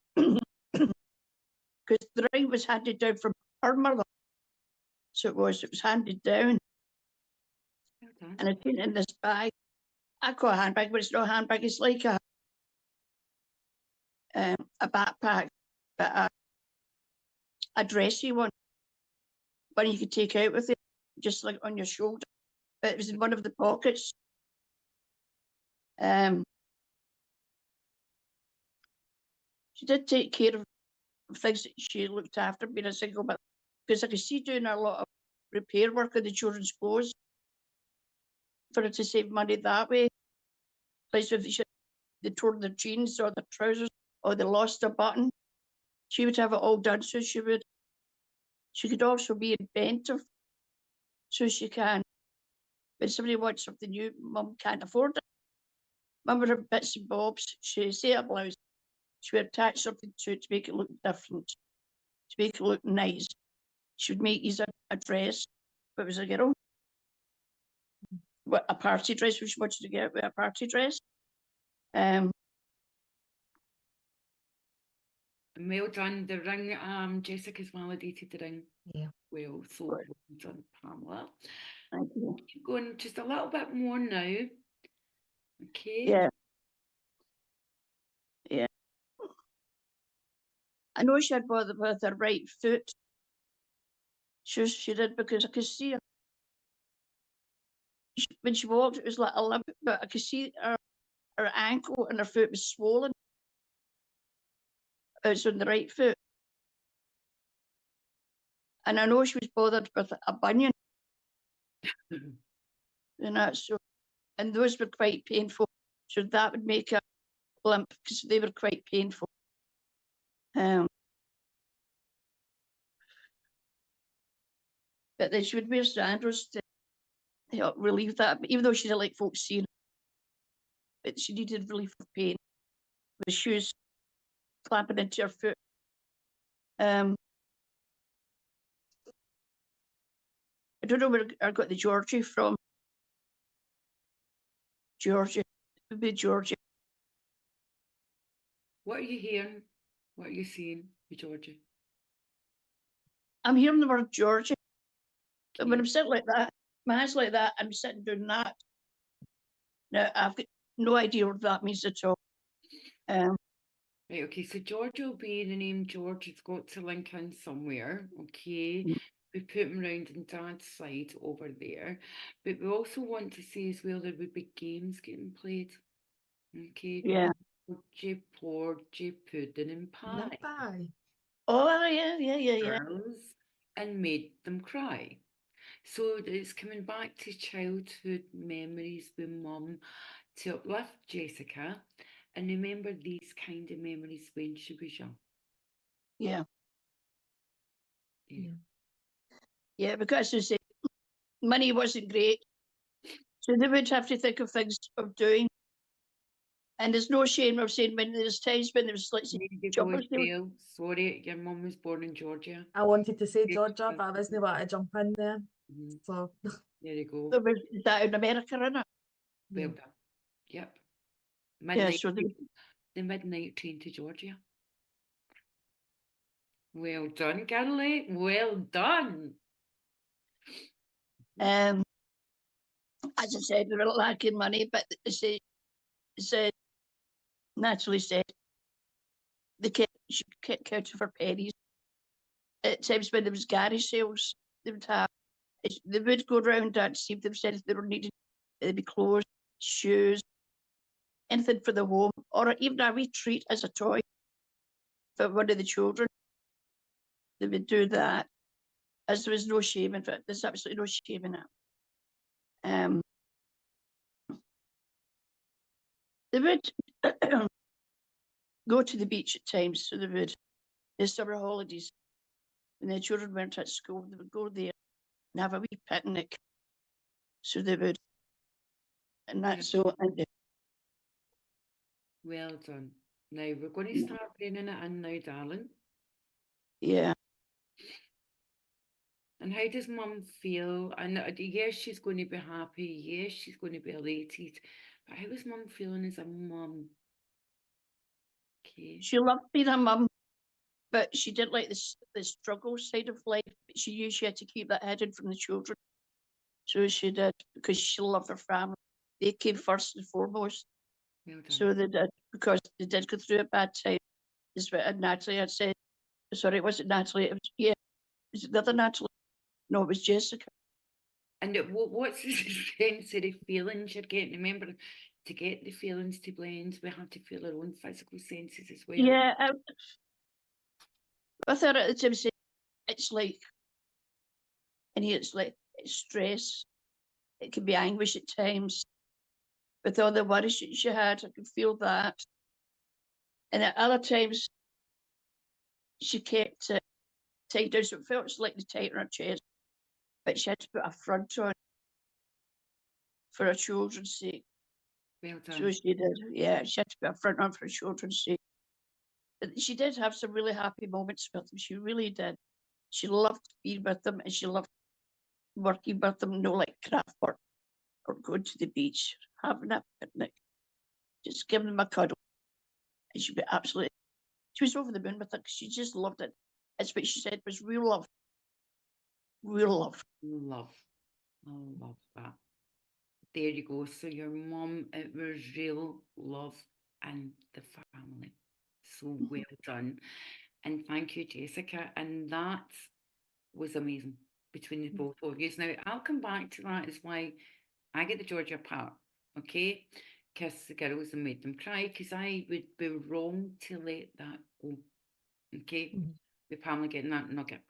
the ring was handed down from her mother. So it was handed down. Okay. And it's in this bag. I call it a handbag, but it's not a handbag. It's like a backpack, but a dressy one you could take out with it, just like on your shoulder. But it was in one of the pockets. She did take care of things that she looked after being a single mother, because I could see doing a lot of repair work on the children's clothes for her to save money that way. Like if they tore their jeans or their trousers or they lost a button, she would have it all done. So she could also be inventive. So she can, when somebody wants something new, mum can't afford it. Mum would have bits and bobs. She say a blouse, She would attach something to it to make it look different, to make it look nice. She would make use a dress, but it was a girl. What, a party dress, which she wanted to get with a party dress. Well done. The ring, Jessica's validated the ring. Yeah. Well, so Right. well done, Pamela. Thank you. Keep going just a little bit more now. Okay. Yeah. Yeah. I know she had bothered with her right foot. She did, because I could see her. When she walked, it was like a limp, but I could see her ankle and her foot was swollen. It's on the right foot. And I know she was bothered with a bunion. And that's so, and those were quite painful. So that would make a limp, because they were quite painful. But then she would wear sandals to help relieve that. But even though she didn't like folks seeing, but she needed relief of pain with shoes clamping into her foot. I don't know where I got the Georgie from. Georgia, it would be Georgia. What are you hearing? What are you seeing, Georgia? I'm hearing the word Georgia. And when Okay. I'm sitting like that, my hands like that, I'm sitting doing that. Now, I've got no idea what that means at all. Right, okay, so Georgia will be the name George. It's got to link in somewhere, okay? Mm. We put him around on Dad's side over there. But we also want to say as well there would be games getting played. Okay. Yeah. Porgy, porgy, pudding and pie. Pie. Oh, yeah. Girls, and made them cry. So it's coming back to childhood memories with Mum to uplift Jessica and remember these kind of memories when she was young. Yeah. Yeah. Yeah, because as I say, money wasn't great. So they would have to think of things of doing. And there's no shame of saying when there's times when there was, let's say, There you go, jumpers. Phil. Sorry, your mum was born in Georgia. I wanted to say Yeah. Georgia, but I wasn't able to jump in there. Mhm. So There you go. There was that in America, innit? Well done. Yep. Yeah, Midnight, so the midnight train to Georgia. Well done, Carly. Well done. as I said, we were lacking money, but she said, naturally said, she kept counting for pennies. At times when there was garage sales, they would go round and see if they said if they were needing, they'd be clothes, shoes, anything for the home, or even a wee treat as a toy for one of the children. They would do that, as there was no shame in it. There's absolutely no shame in it. They would go to the beach at times, so they would, in summer holidays, when the children weren't at school, they would go there and have a wee picnic. So they would, and that's so, and Well done. Now we're going to start bringing it in now, darling. yeah. And how does Mum feel? And yes, she's going to be happy. Yes, she's going to be elated. But how is Mum feeling as a mum? Okay. She loved being a mum, but she didn't like the struggle side of life. She knew she had to keep that hidden from the children. So she did, because she loved her family. They came first and foremost. Well done. So they did, because they did go through a bad time. Is what Natalie had said. Sorry, it wasn't Natalie. It was, yeah, was it the other Natalie? No, it was Jessica. And what's the sensory feelings you're getting? Remember, to get the feelings to blend, we have to feel our own physical senses as well. Yeah, I thought at the time, it's like, and it's like, it's stress. It can be anguish at times. With all the worries she had, I could feel that. And at other times, she kept it tied down, so it felt slightly tight on her chest. But she had to put a front on for her children's sake. Well done. So she did, yeah, she had to put a front on for her children's sake. But she did have some really happy moments with them. She really did. She loved being with them, and she loved working with them, like craft work or going to the beach, having a picnic, just giving them a cuddle. And she'd be absolutely, she was over the moon with it because she just loved it. That's what she said was real love. Real love. Love. I love that. There you go. So your mum, it was real love and the family. So well done. And thank you, Jessica. And that was amazing between the both of you. Now, I'll come back to that as why I get the Georgia part, okay? Kiss the girls and made them cry because I would be wrong to let that go, okay? With Pamela getting that nugget.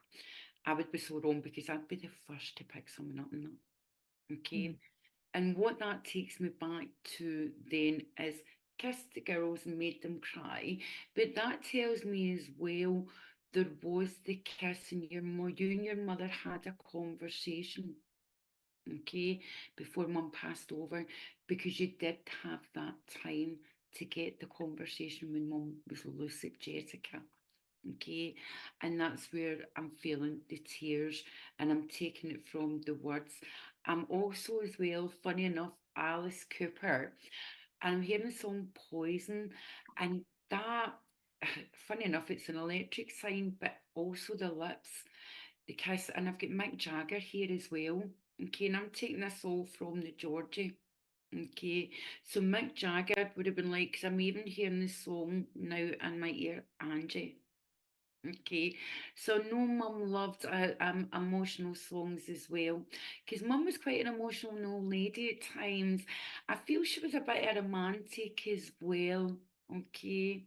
I would be so wrong because I'd be the first to pick someone up in that, okay? And what that takes me back to then is kissed the girls and made them cry. But that tells me as well there was the kiss and you and your mother had a conversation, okay, before mum passed over, because you did have that time to get the conversation when mum was lucid, Jessica. Okay, and that's where I'm feeling the tears and I'm taking it from the words. I'm also, as well, funny enough, Alice Cooper, and I'm hearing the song Poison, and that, funny enough, it's an electric sign, but also the lips, the kiss, and I've got Mick Jagger here as well. Okay, and I'm taking this all from the Georgie. Okay, so Mick Jagger would have been like, because I'm even hearing the song now in my ear, Angie. Okay, so no, mum loved emotional songs as well, because mum was quite an emotional old lady at times. I feel she was a bit of a romantic as well. Okay,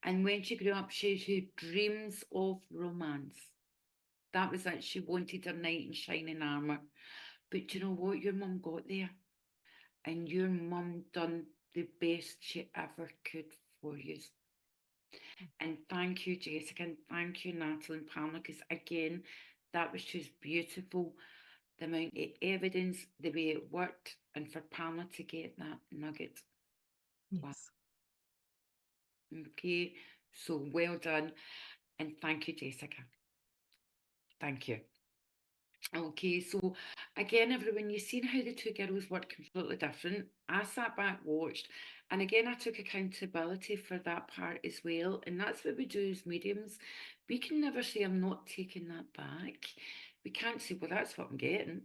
and when she grew up, she had dreams of romance. That was it. She wanted her knight in shining armour. But you know what? Your mum got there, and your mum done the best she ever could for you. And thank you, Jessica, and thank you, Natalie and Pamela, because again, that was just beautiful. The amount of evidence, the way it worked, and for Pamela to get that nugget. Wow. Yes. Okay, so well done. And thank you, Jessica. Thank you. Okay, so again, everyone, you've seen how the two girls work completely different. I sat back, watched, and again, I took accountability for that part as well. And that's what we do as mediums. We can never say, I'm not taking that back. We can't say, well, that's what I'm getting.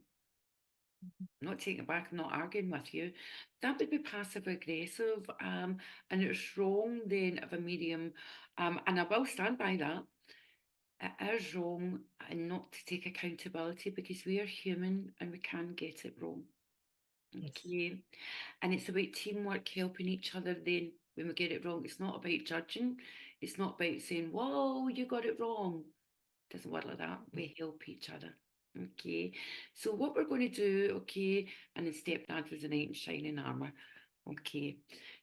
I'm not taking it back, I'm not arguing with you. That would be passive aggressive. And it's wrong then of a medium. And I will stand by that. It is wrong and not to take accountability because we are human and we can get it wrong. Okay. And it's about teamwork, helping each other then when we get it wrong. It's not about judging. It's not about saying, whoa, you got it wrong. It doesn't work like that. We help each other. Okay. So what we're going to do, okay, and the stepdad was a knight in shining armour. Okay.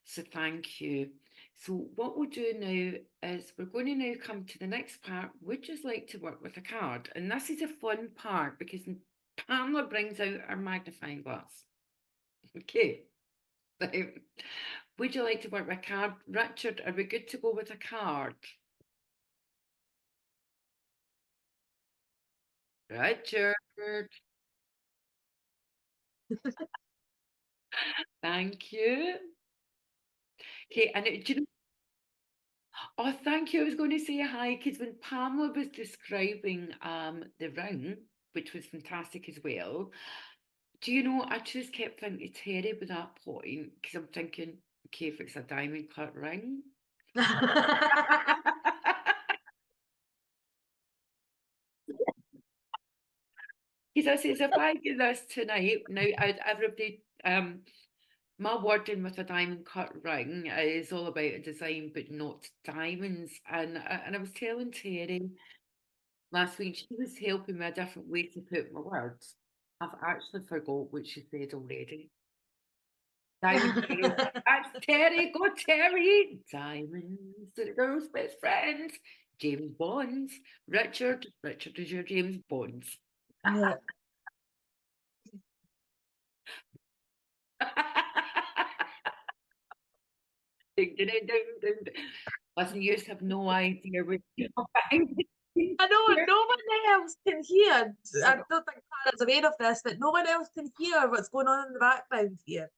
So thank you. So what we'll do now is we're going to now come to the next part. Would just like to work with a card. And this is a fun part because Pamela brings out our magnifying glass. Okay. So, would you like to work with a card? Richard, are we good to go with a card? Richard. Thank you. Okay, and do you know, oh, thank you. I was going to say hi because when Pamela was describing the ring, which was fantastic as well, do you know, I just kept thinking Terry at that point because I'm thinking, okay, if it's a diamond cut ring. Because I says, if I do this tonight, now everybody, my wording with a diamond cut ring is all about a design, but not diamonds. And I was telling Terry last week, she was helping me a different way to put my words. I've actually forgot what she said already. Diamond ring. That's Terry. Go Terry. Diamonds are the girl's best friends. James Bonds. Richard. Richard is your James Bonds. Yeah. Ding, ding, ding, ding, ding. Listen, you have no idea what you're behind the scenes I know here. no one else can hear. I don't think Clara's aware of this, but no one else can hear what's going on in the background here.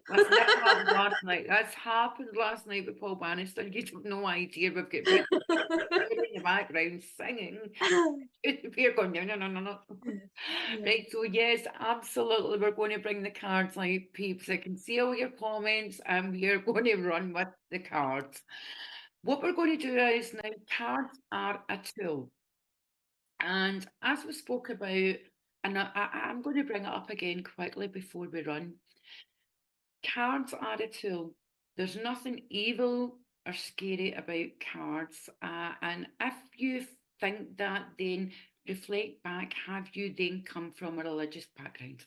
Listen, this happened last night. That's happened last night with Paul Bannister. You have no idea. We've got Brit in the background singing. We're going, no, no, no, no, no. Yeah. Right, so yes, absolutely, we're going to bring the cards out, peeps. I can see all your comments, and we're going to run with the cards. What we're going to do is now, cards are a tool. And as we spoke about, and I'm going to bring it up again quickly before we run. Cards are a tool. There's nothing evil or scary about cards. And if you think that, then reflect back. Have you then come from a religious background?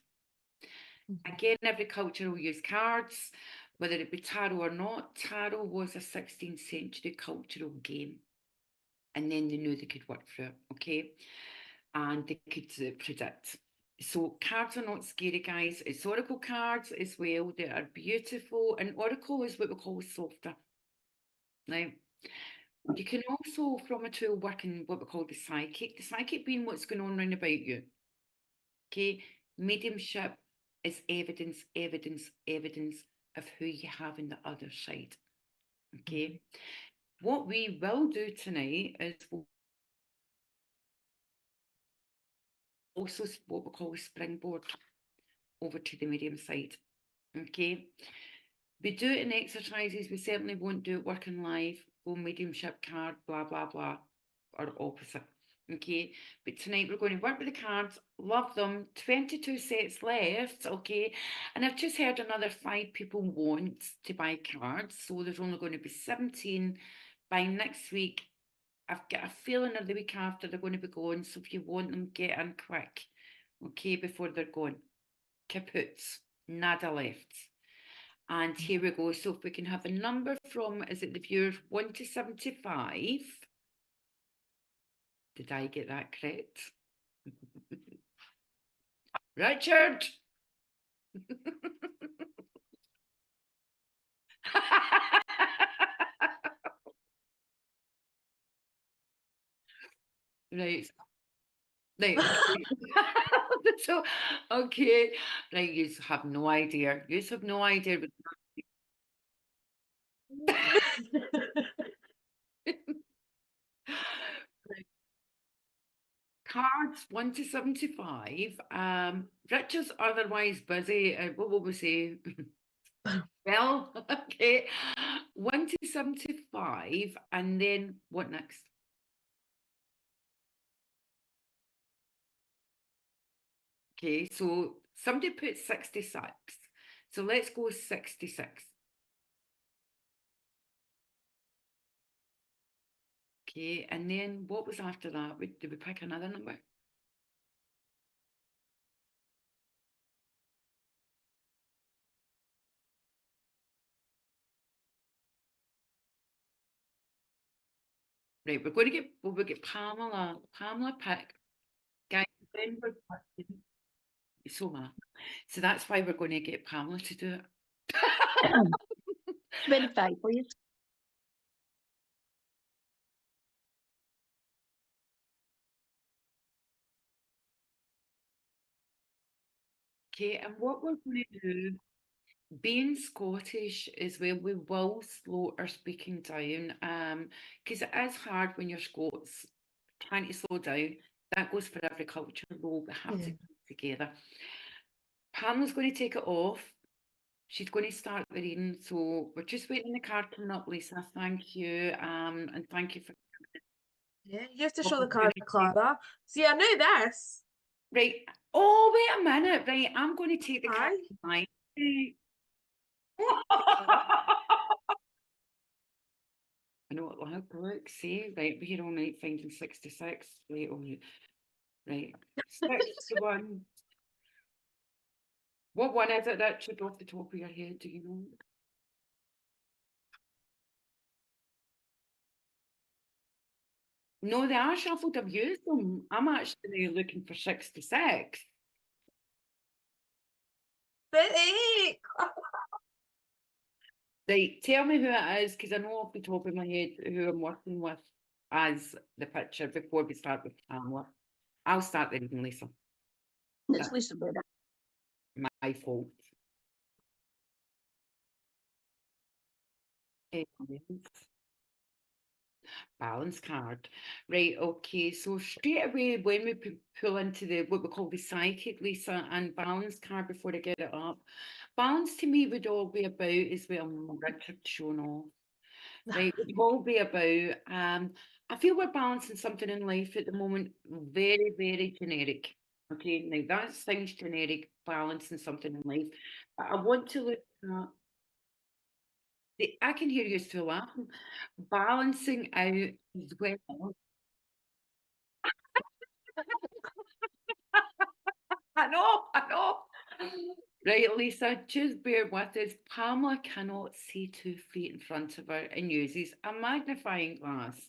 Again, every culture will use cards, whether it be tarot or not. Tarot was a 16th century cultural game. And then they knew they could work through it, okay? And they could predict. So cards are not scary, guys. It's oracle cards as well. They are beautiful. And oracle is what we call softer. Now, you can also, from a tool, work in what we call the psychic being what's going on around about you. Okay, mediumship is evidence of who you have on the other side. Okay, what we will do tonight is we'll also what we call a springboard over to the medium side. Okay, we do it in exercises. We certainly won't do it working live, go mediumship card, blah blah blah, or opposite. Okay, but tonight we're going to work with the cards. Love them. 22 sets left. Okay, and I've just heard another 5 people want to buy cards, so there's only going to be 17 by next week. I've got a feeling or the week after they're going to be gone. So if you want them, get in quick. Okay, before they're gone. Kaputs. Nada left. And here we go. So if we can have a number from, is it the viewers 1 to 75? Did I get that correct? Richard. Right. Right. So, okay. Right, you have no idea. You have no idea. Cards 1 to 75. Richard's otherwise busy. What will we say? Well, okay. 1 to 75. And then what next? Okay, so somebody put 66. So let's go 66. Okay, and then what was after that? Did we pick another number? Right, we'll get Pamela. Pamela pick. Guys, then we're picking so that's why we're going to get Pamela to do it. 25, please. Okay, and what we're going to do, being Scottish as well, we will slow our speaking down, because it is hard when you're Scots trying to slow down. That goes for every culture role. We have to keep together. Pamela's going to take it off. She's going to start the reading. So we're just waiting the card coming up, Lisa. Thank you. And thank you for. Yeah, you have to show the card, Clara. See, I knew this. Right. Oh, wait a minute. Right. I'm going to take the card Aye. tonight. I know what will look. See, right, we're here all night finding 66. Right, right. 61. What one is it, Richard, off the top of your head? Do you know? No, they are shuffled. I've used them. I'm actually looking for 66. 58. Right, tell me who it is, because I know off the top of my head who I'm working with as the picture before we start with Pamela. I'll start the reading, Lisa. It's That's Lisa Bennett. my fault. Balance card. Right, okay, so straight away when we pull into the what we call the psychic, Lisa, and balance card before I get it up, balance to me would all be about as well. Richard showing off. Right, would all be about I feel we're balancing something in life at the moment, very, very generic. Okay, now that sounds generic, balancing something in life. But I want to look at I can hear you still laughing. Balancing out as well. I know, I know. Right, Lisa, just bear with us. Pamela cannot see 2 feet in front of her and uses a magnifying glass.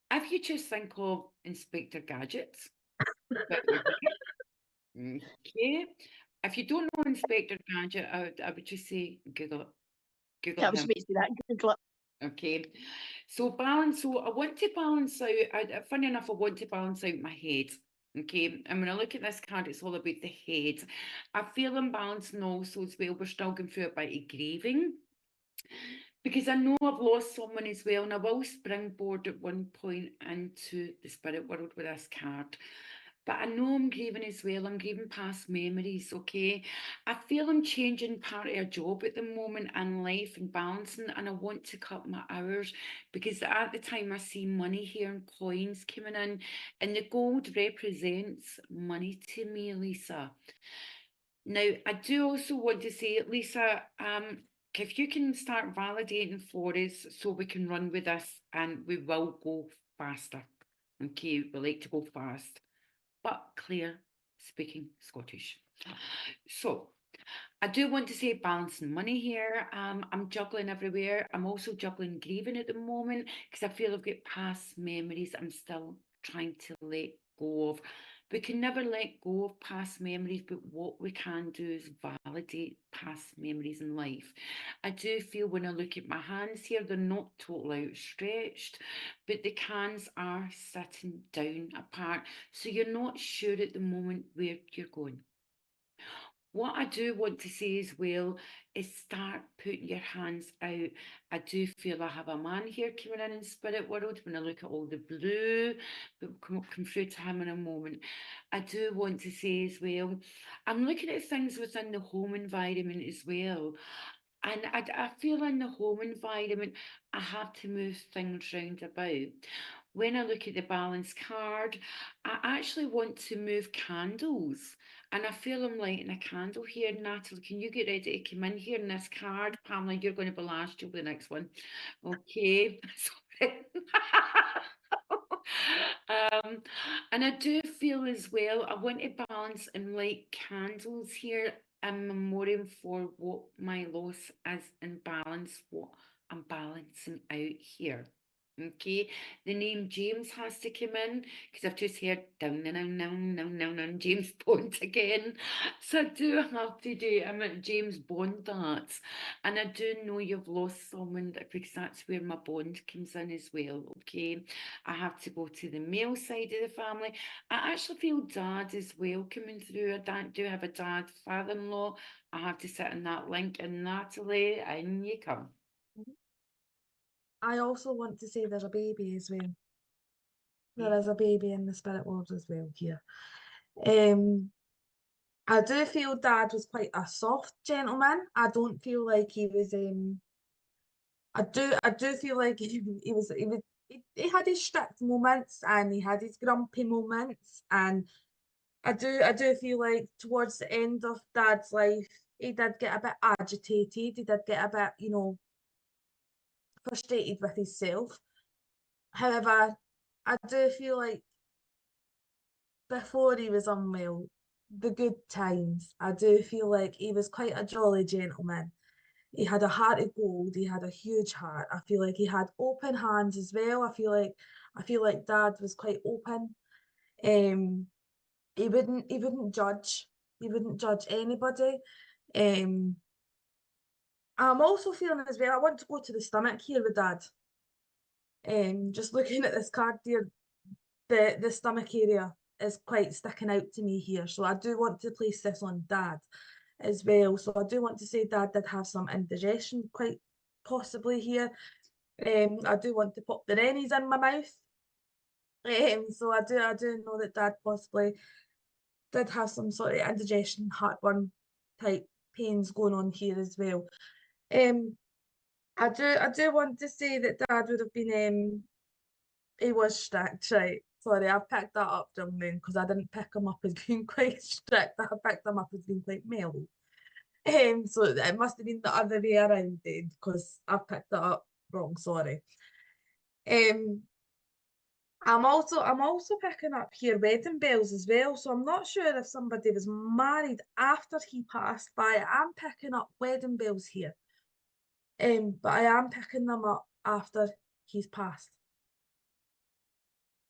If you just think of Inspector Gadgets, that would be okay. If you don't know Inspector Gadget, I would just say Google it. Google I was him. about to say that. Google it. Okay, so balance. So I want to balance out. Funny enough, I want to balance out my head. Okay, and when I look at this card, it's all about the head. I feel imbalanced also as well. We're still going through a bit of grieving because I know I've lost someone as well, and I will springboard at one point into the spirit world with this card. But I know I'm grieving as well. I'm grieving past memories, okay? I feel I'm changing part of a job at the moment in life and balancing, and I want to cut my hours because at the time I see money here and coins coming in, and the gold represents money to me, Lisa. Now, I do also want to say, Lisa, if you can start validating for us so we can run with this and we will go faster. Okay, we like to go fast but clear speaking Scottish. So I do want to say balancing money here. I'm juggling everywhere. I'm also juggling grieving at the moment because I feel I've got past memories I'm still trying to let go of. We can never let go of past memories, but what we can do is validate past memories in life. I do feel when I look at my hands here, they're not totally outstretched, but the cans are sitting down apart. So you're not sure at the moment where you're going. What I do want to say as well is start putting your hands out. I do feel I have a man here coming in spirit world when I look at all the blue, but we'll come through to him in a moment. I do want to say as well, I'm looking at things within the home environment as well. And I feel in the home environment, I have to move things round about. When I look at the balance card, I actually want to move candles. And I feel I'm lighting a candle here. Natalie, can you get ready to come in here in this card? Pamela, you're going to be last, you'll be the next one. Okay. Sorry. And I do feel as well, I want to balance and light candles here in memoriam for what my loss is and balance what I'm balancing out here. Okay, the name James has to come in because I've just heard down, down, down, down, down, down, James Bond again. So I do have to do, I'm at James Bond that. And I do know you've lost someone because that's where my bond comes in as well. Okay, I have to go to the male side of the family. I actually feel dad as well coming through. I do have a dad, father-in-law. I have to sit in that link. And Natalie, in you come. I also want to say there's a baby as well. Yeah. There is a baby in the spirit world as well here. I do feel Dad was quite a soft gentleman. I don't feel like he was I do feel like he had his strict moments and he had his grumpy moments, and I do feel like towards the end of Dad's life he did get a bit agitated, he did get a bit, frustrated with himself. However, I do feel like before he was unwell, the good times, I do feel like he was quite a jolly gentleman. He had a heart of gold, he had a huge heart. I feel like he had open hands as well. I feel like Dad was quite open. Um he wouldn't judge. He wouldn't judge anybody. Um I'm also feeling as well, I want to go to the stomach here with Dad. Just looking at this card here, the stomach area is quite sticking out to me here. So I do want to place this on Dad as well. So I do want to say Dad did have some indigestion quite possibly here. I do want to pop the rennies in my mouth. So I do know that Dad possibly did have some sort of indigestion, heartburn type pains going on here as well. I do want to say that Dad would have been he was strict, right? Sorry, I picked that up from then because I didn't pick him up as being quite strict. I picked him up as being quite mellow. So it must have been the other way around then because I picked that up wrong. Sorry. I'm also picking up here wedding bells as well. So I'm not sure if somebody was married after he passed by. I'm picking up wedding bells here. But I am picking them up after he's passed.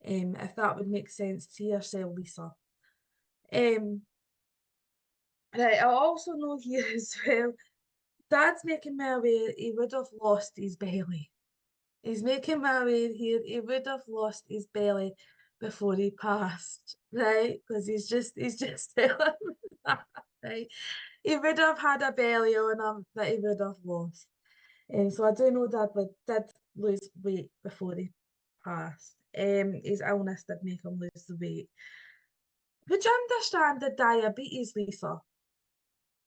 If that would make sense to yourself, Lisa. Right, I also know here as well, Dad's making me aware he would have lost his belly. He's making me aware here he would have lost his belly before he passed, right? Because he's just telling me that, right? He would have had a belly on him that he would have lost. So I do know Dad did lose weight before he passed. His illness did make him lose the weight. Would you understand the diabetes, Lisa?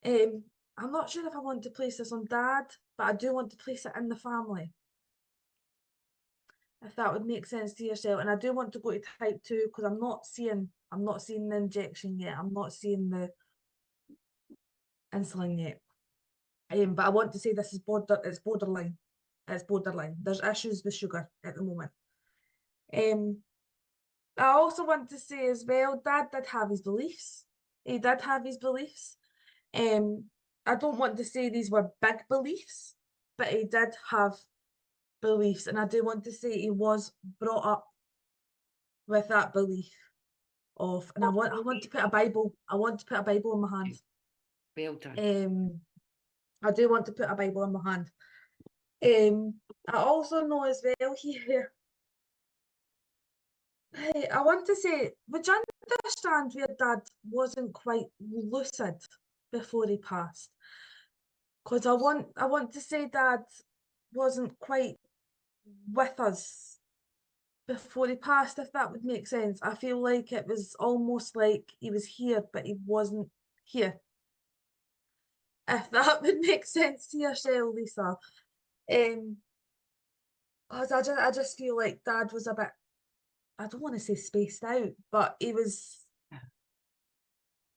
I'm not sure if I want to place this on Dad, but I do want to place it in the family. If that would make sense to yourself. And I do want to go to type 2 because I'm not seeing the injection yet. I'm not seeing the insulin yet. But I want to say this is it's borderline. It's borderline. There's issues with sugar at the moment. I also want to say as well, Dad did have his beliefs. He did have his beliefs. I don't want to say these were big beliefs, but he did have beliefs, and I do want to say he was brought up with that belief of, and I want to put a Bible. I want to put a Bible in my hand. Well done. I do want to put a Bible in my hand. I also know as well here. Hey, I want to say, would you understand where Dad wasn't quite lucid before he passed? Because I want to say Dad wasn't quite with us before he passed, if that would make sense. I feel like it was almost like he was here, but he wasn't here. If that would make sense to yourself, Lisa. Because I just feel like Dad was a bit, I don't want to say spaced out, but he was,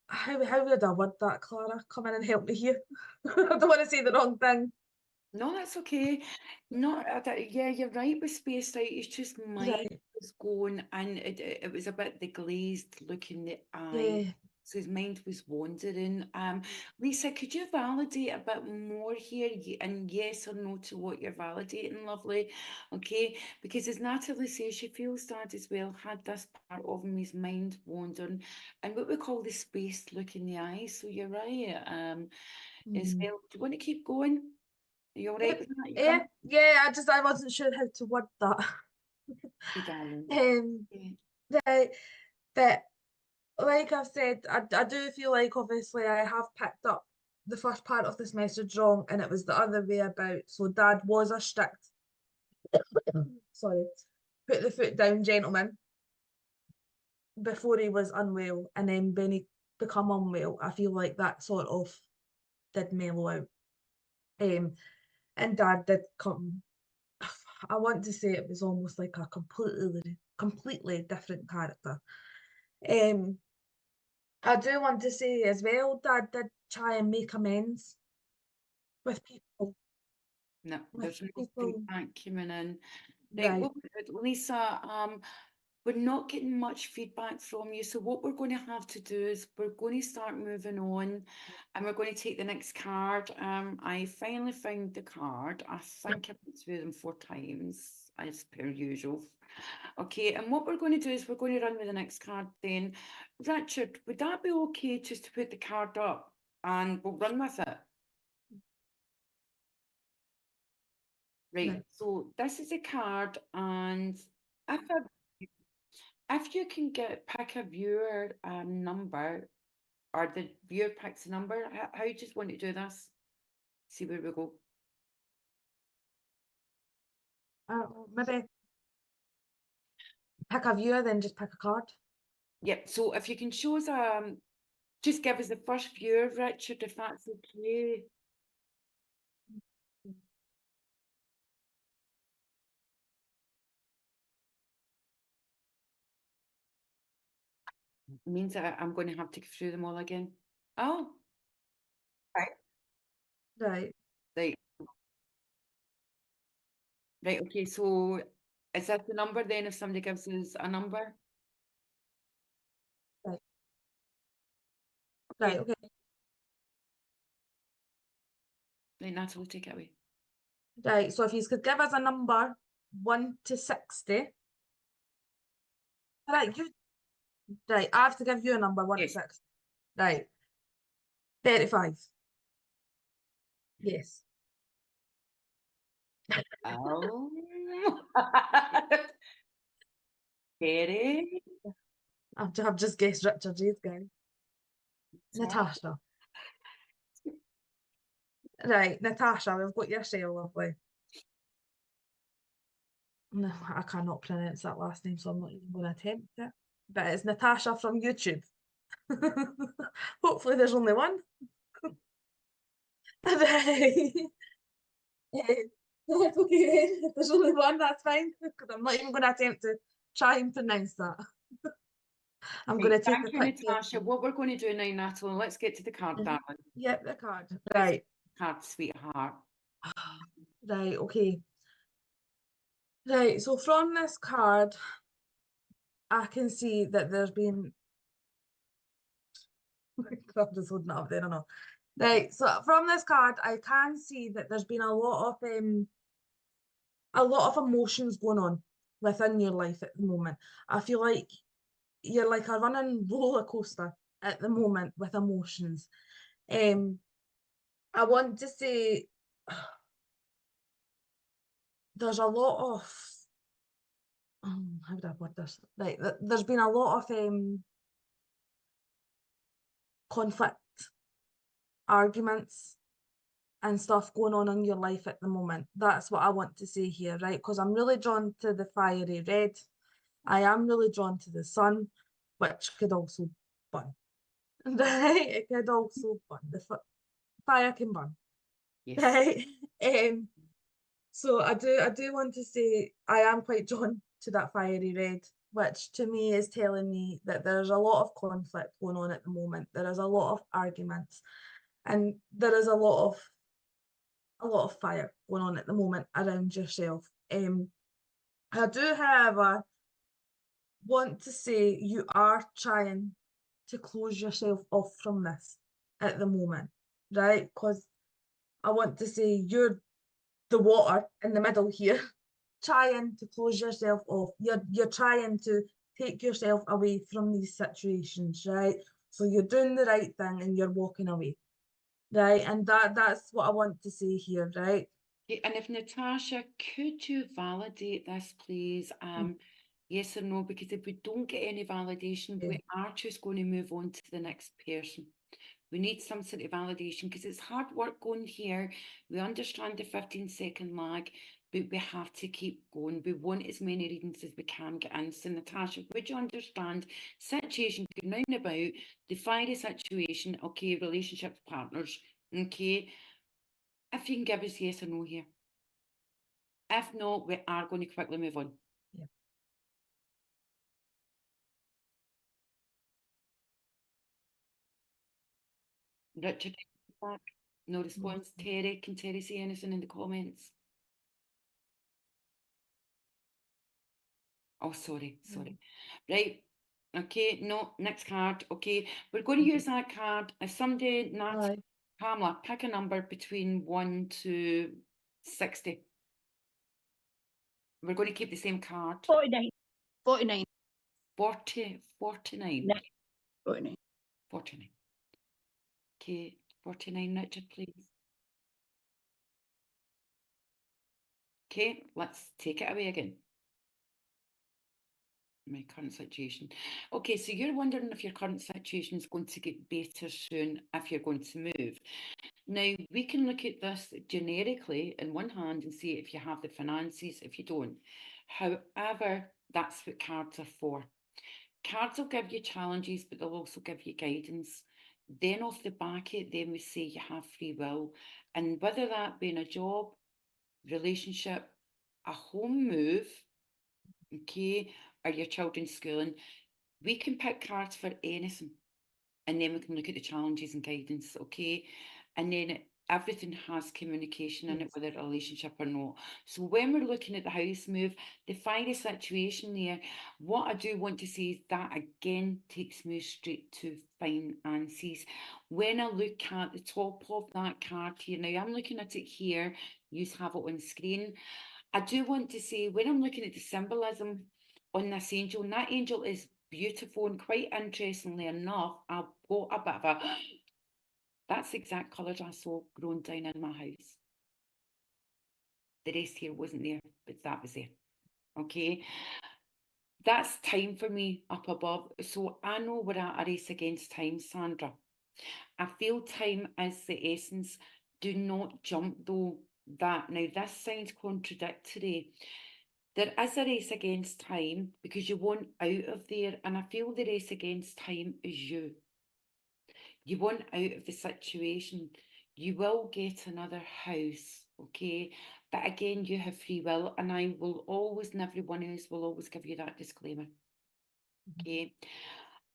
how would I word that, Clara? Come in and help me here. I don't want to say the wrong thing. No, that's okay. No, yeah, you're right with spaced out. It's just mine Right. was going, and it was a bit the glazed look in the eye. Yeah. So his mind was wandering. Lisa, could you validate a bit more here? And yes or no to what you're validating, lovely. Okay, because as Natalie says, she feels Dad as well had this part of him, his mind wandering, and what we call the spaced look in the eye. So you're right. As well. Do you want to keep going? Are you all right with that? You Yeah, come? yeah, I wasn't sure how to word that. Hey, darling. Yeah. But like I've said, I do feel like obviously I have picked up the first part of this message wrong, and it was the other way about. So Dad was a strict, sorry, put the foot down gentleman before he was unwell, and then when he become unwell, I feel like that sort of did mellow out. And Dad did come. I want to say it was almost like a completely different character. I do want to say as well, Dad did try and make amends with people. No, With there's no people, feedback coming in. Right, right? well, Lisa, we're not getting much feedback from you. So what we're going to have to do is we're going to start moving on, and we're going to take the next card. I finally found the card. I think I've been through them 4 times, as per usual. Okay, and what we're going to do is we're going to run with the next card then. Richard, would that be okay just to put the card up and we'll run with it? Right. Right. So this is a card, and if you can pick a viewer number, or the viewer picks a number, how do you just want to do this? See where we go. Maybe pick a viewer, then just pick a card. Yep. So if you can show us, just give us the first viewer, Richard, if that's okay. It means that I'm going to have to go through them all again. Oh, right. Right. Right. Right. Okay. So is that the number then if somebody gives us a number? Right. Okay. Right. Okay. Right, Natalie, take it away. Right. So if you could give us a number 1 to 60. Right. Right. I have to give you a number 1 to Yes. 60. Right. 35. Yes. Oh. Katie. I've just guessed Richard Reid, guys. Natasha. Right, Natasha, we've got your share, lovely. No, I cannot pronounce that last name, so I'm not even going to attempt it. But it's Natasha from YouTube. Hopefully there's only one. Right. That's okay. If there's only one, that's fine. Because I'm not even going to attempt to try and pronounce that. I'm going to take Thank a you, quick Natasha. What we're going to do now, Natalie, let's get to the card, darling. Yep, the card. Let's Right. get the card, sweetheart. Right, okay. Right, so from this card, I can see that there's been I'm just holding it up there, I know. Right, so from this card, I can see that there's been a lot of emotions going on within your life at the moment. I feel like you're like a running roller coaster at the moment with emotions. I want to say there's a lot of how would I put this? Right, there's been a lot of conflict, arguments, and stuff going on in your life at the moment. That's what I want to say here, right? Because I'm really drawn to the fiery red. I am really drawn to the sun, which could also burn. Right? It could also burn. The fire can burn. Yes. Right? So I do want to say I am quite drawn to that fiery red, which to me is telling me that there's a lot of conflict going on at the moment. There is a lot of arguments, and there is a lot of fire going on at the moment around yourself. I do, however, want to say you are trying to close yourself off from this at the moment, right? Because I want to say you're the water in the middle here, trying to close yourself off. You're trying to take yourself away from these situations, right? So you're doing the right thing and you're walking away, right? And that's what I want to say here, right? Okay, and if Natasha, could you validate this, please? Yes or no? Because if we don't get any validation, Yeah. we are just going to move on to the next person. We need some sort of validation because it's hard work going here. We understand the 15-second lag, but we have to keep going. We want as many readings as we can get in. So Natasha, would you understand situation going round about, the fiery situation, okay, relationship partners, okay? If you can give us yes or no here. If not, we are going to quickly move on. Yeah. Richard, back. No response. Terry, can Terry say anything in the comments? Oh, sorry. Right. Okay, no, next card. Okay, we're going to use that card. If somebody, Nat, Pamela, pick a number between 1 to 60. We're going to keep the same card. 49. 49. 49. No. 49. 49. Okay, 49, Richard, please. Okay, let's take it away again. My current situation. Okay, so you're wondering if your current situation is going to get better soon if you're going to move. Now, we can look at this generically in one hand and see if you have the finances, if you don't. However, that's what cards are for. Cards will give you challenges, but they'll also give you guidance. Then off the back of it, then we say you have free will. And whether that be in a job, relationship, a home move, okay, or your children's schooling, we can pick cards for anything. And then we can look at the challenges and guidance, okay? And then everything has communication in it, whether a relationship or not. So when we're looking at the house move, the fiery situation there, what I do want to say is that again takes me straight to finances. When I look at the top of that card here, now I'm looking at it here, you have it on screen. I do want to say, when I'm looking at the symbolism on this angel, and that angel is beautiful, and quite interestingly enough, I've got a bit of a, that's the exact colours I saw growing down in my house. The rest here wasn't there, but that was there. Okay. That's time for me up above. So I know we're at a race against time, Sandra. I feel time is the essence. Do not jump though that. Now, this sounds contradictory. There is a race against time because you want out of there, and I feel the race against time is you. You want out of the situation. You will get another house, okay? But again, you have free will, and I will always, and everyone else will always give you that disclaimer, okay?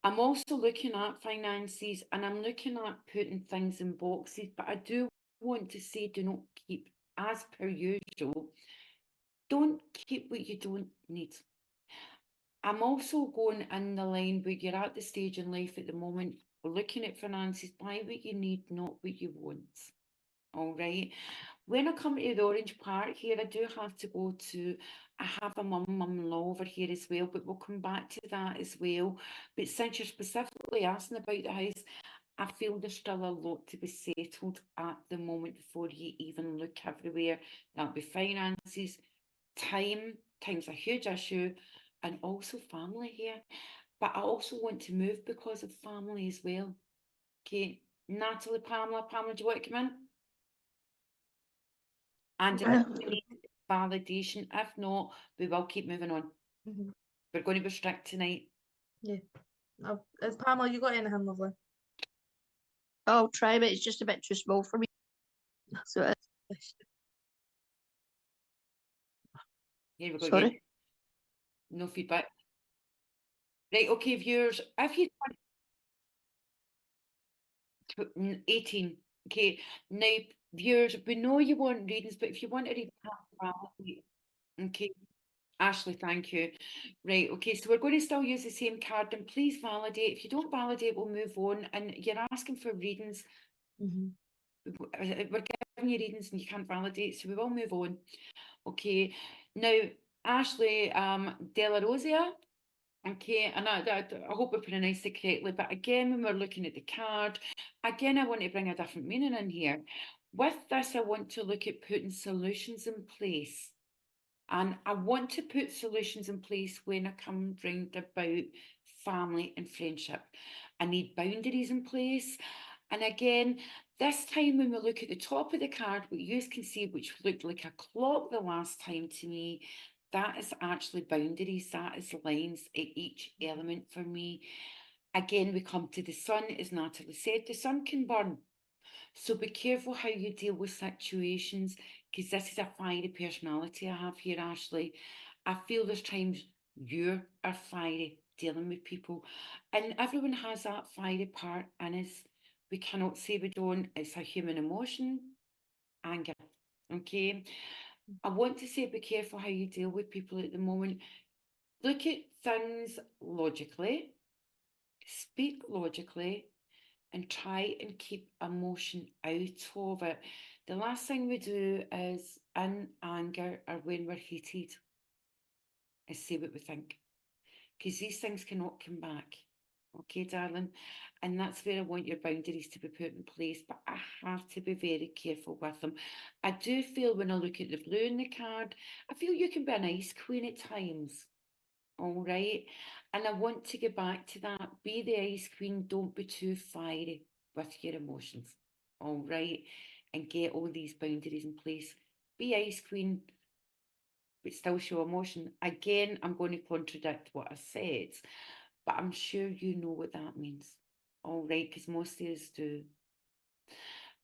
I'm also looking at finances, and I'm looking at putting things in boxes, but I do want to say, do not keep, as per usual, don't keep what you don't need. I'm also going in the line where you're at the stage in life at the moment, looking at finances, buy what you need, not what you want. All right. When I come to the orange part here, I do have to go to, I have a mum-in-law over here as well, but we'll come back to that as well. But since you're specifically asking about the house, I feel there's still a lot to be settled at the moment before you even look everywhere. That'll be finances, time's a huge issue, and also family here. But I also want to move because of family as well. Okay, Natalie, Pamela, do you want to come in? And if we need validation, if not, we will keep moving on. We're going to be strict tonight. Yeah. Is Pamela, you got anything, lovely? I'll try, but it's just a bit too small for me. So Here we go sorry. again. No feedback. Right, okay, viewers, if you 18, okay, now viewers, we know you want readings, but if you want to read, okay, Ashley, thank you. Right, okay, so we're going to still use the same card, and please validate. If you don't validate, we'll move on. And you're asking for readings. We're giving you readings and you can't validate, so we will move on. Okay, now Ashley Della Rosia. Okay, and I hope I pronounced it correctly, but again, when we're looking at the card, again, I want to bring a different meaning in here. With this, I want to look at putting solutions in place. And I want to put solutions in place when I come round about family and friendship. I need boundaries in place. And again, this time when we look at the top of the card, what you can see, which looked like a clock the last time to me, that is actually boundaries, that is lines at each element for me. Again, we come to the sun, as Natalie said, the sun can burn. So be careful how you deal with situations, because this is a fiery personality I have here, Ashley. I feel there's times you are fiery dealing with people, and everyone has that fiery part in us. We cannot say we don't. It's a human emotion, anger. Okay. I want to say be careful how you deal with people at the moment. Look at things logically, speak logically, and try and keep emotion out of it. The last thing we do is in anger or when we're heated is say what we think, because these things cannot come back. Okay, darling. And that's where I want your boundaries to be put in place, but I have to be very careful with them. I do feel when I look at the blue in the card, I feel you can be an ice queen at times. All right. And I want to get back to that. Be the ice queen. Don't be too fiery with your emotions. All right. And get all these boundaries in place. Be ice queen, but still show emotion. Again, I'm going to contradict what I said, but I'm sure you know what that means. All right, because most of us do.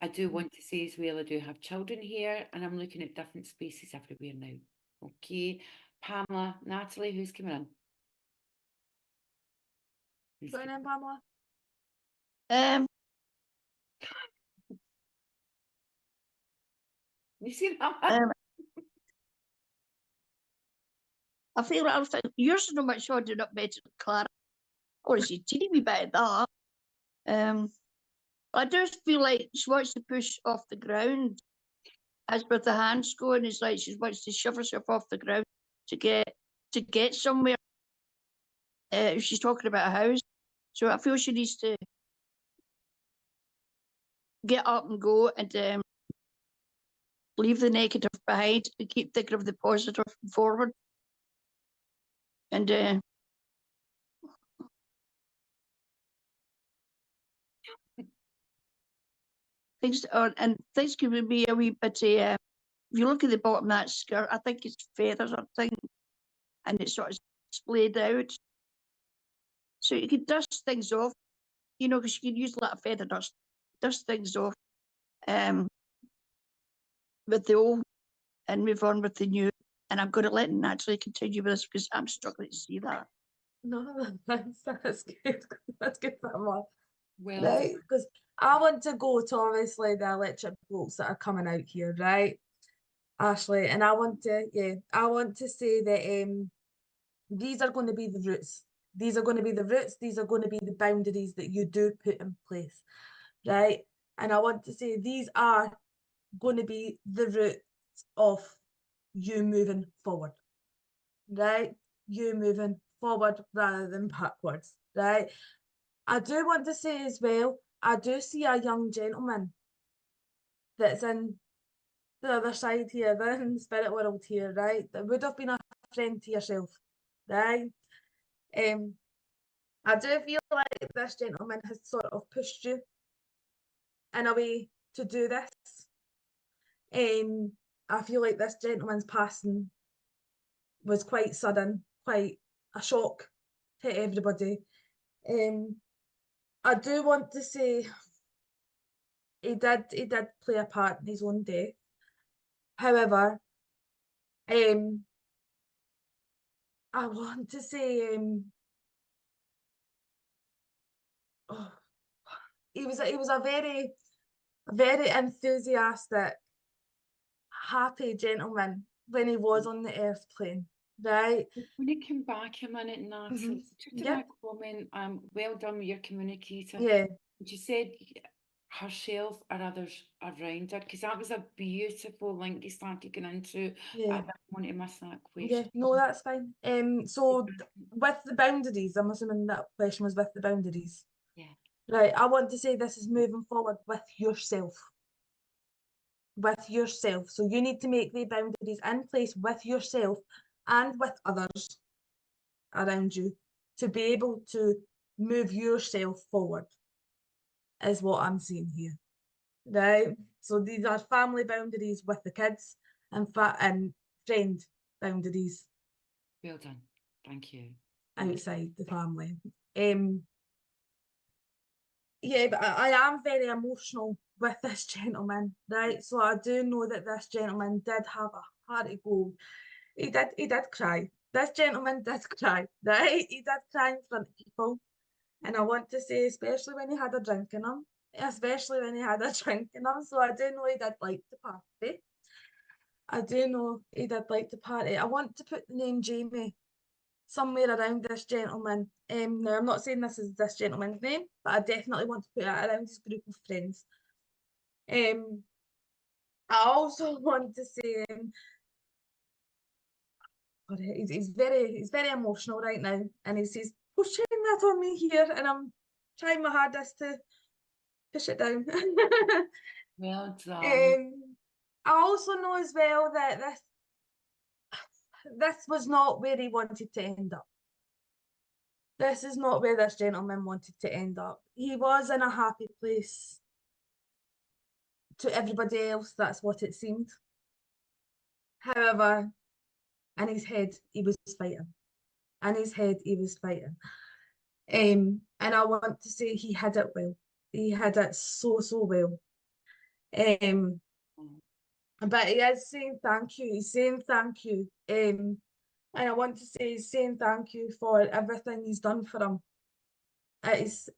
I do want to say as well, I do have children here, and I'm looking at different spaces everywhere now. Okay, Pamela, Natalie, who's coming in? Who's Join in, Pamela. You see that? Um, I feel I think yours is not much holding up better than Clara. Or is she teeny wee bit of that? I just feel like she wants to push off the ground. As with the hands going, it's like she wants to shove herself off the ground to get somewhere. She's talking about a house, so I feel she needs to get up and go and leave the negative behind and keep thinking of the positive forward. And things can be a wee bit. If you look at the bottom of that skirt, I think it's feathers or thing, and it's sort of splayed out. So you can dust things off, because you can use a lot of feather dust things off, with the old and move on with the new. And I'm going to let Natalie continue with this because I'm struggling to see that. No, that's good. That's good, Pamela. Well, Right, because I want to go to obviously the electric bolts that are coming out here, right, Ashley? And I want to say that these are going to be the roots. These are going to be the roots. These are going to be the boundaries that you do put in place, right? And I want to say these are going to be the roots of you moving forward, right? You moving forward rather than backwards, right? I do want to say as well, I do see a young gentleman that's in the other side here, the in the spirit world here, right? That would have been a friend to yourself, right? I do feel like this gentleman has sort of pushed you in a way to do this. I feel like this gentleman's passing was quite sudden, quite a shock to everybody. I do want to say he did play a part in his own death. However, I want to say oh, he was a very enthusiastic, happy gentleman when he was on the earth plane, right? when you come back a minute, Natalie, to Yep. that comment, well done with your communicator. Yeah. You said herself or others around her, because that was a beautiful link you started going into. Yeah. I didn't want to miss that Yeah, question. no, that's fine. So with the boundaries, I'm assuming that question was with the boundaries. Yeah. Right, I want to say this is moving forward with yourself. With yourself. So you need to make the boundaries in place with yourself and with others around you to be able to move yourself forward, is what I'm seeing here. Right? So these are family boundaries with the kids and friend boundaries Well done. Thank you. outside the family. Yeah, but I am very emotional with this gentleman, right? So I do know that this gentleman did have a heart to go. He did cry. This gentleman did cry, right? He did cry in front of people. And I want to say, especially when he had a drink in him, especially when he had a drink in him. So I do know he did like to party. I do know he did like to party. I want to put the name Jamie somewhere around this gentleman. Now I'm not saying this is this gentleman's name, but I definitely want to put it around his group of friends. I also want to say he's very emotional right now, and he's pushing that on me here, and I'm trying my hardest to push it down. Well done. I also know as well that this was not where he wanted to end up. This is not where this gentleman wanted to end up. He was in a happy place. To everybody else, that's what it seemed. However, in his head, he was fighting. In his head, he was fighting. And I want to say he had it well. He had it so well. But he is saying thank you. He's saying thank you. And I want to say he's saying thank you for everything he's done for him. It's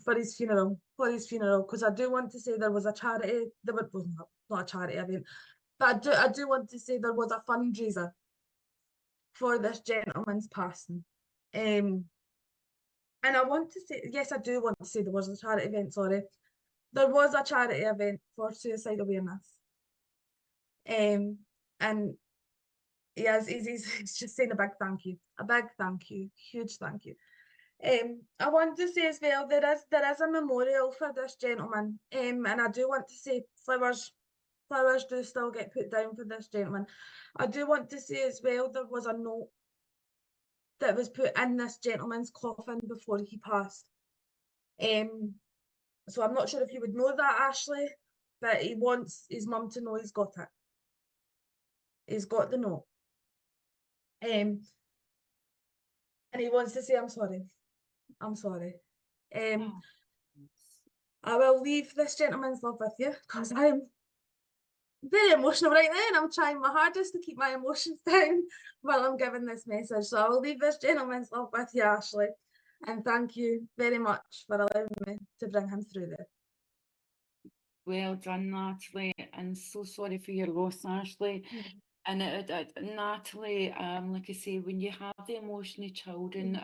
for his funeral, because I do want to say there was a charity, there was not a charity event, but I do want to say there was a fundraiser for this gentleman's passing. And I want to say, yes, I do want to say there was a charity event, sorry. There was a charity event for suicide awareness. And he's just saying a big thank you, huge thank you. I want to say as well, there is a memorial for this gentleman, and I do want to say flowers do still get put down for this gentleman. I do want to say as well, there was a note that was put in this gentleman's coffin before he passed. So I'm not sure if you would know that, Ashley, but he wants his mum to know he's got it. He's got the note. And he wants to say, I'm sorry. I will leave this gentleman's love with you, because I'm very emotional right now, and I'm trying my hardest to keep my emotions down while I'm giving this message. So I will leave this gentleman's love with you, Ashley, and thank you very much for allowing me to bring him through there. Well done, Natalie, and so sorry for your loss, Ashley. And Natalie, like I say, when you have the emotional children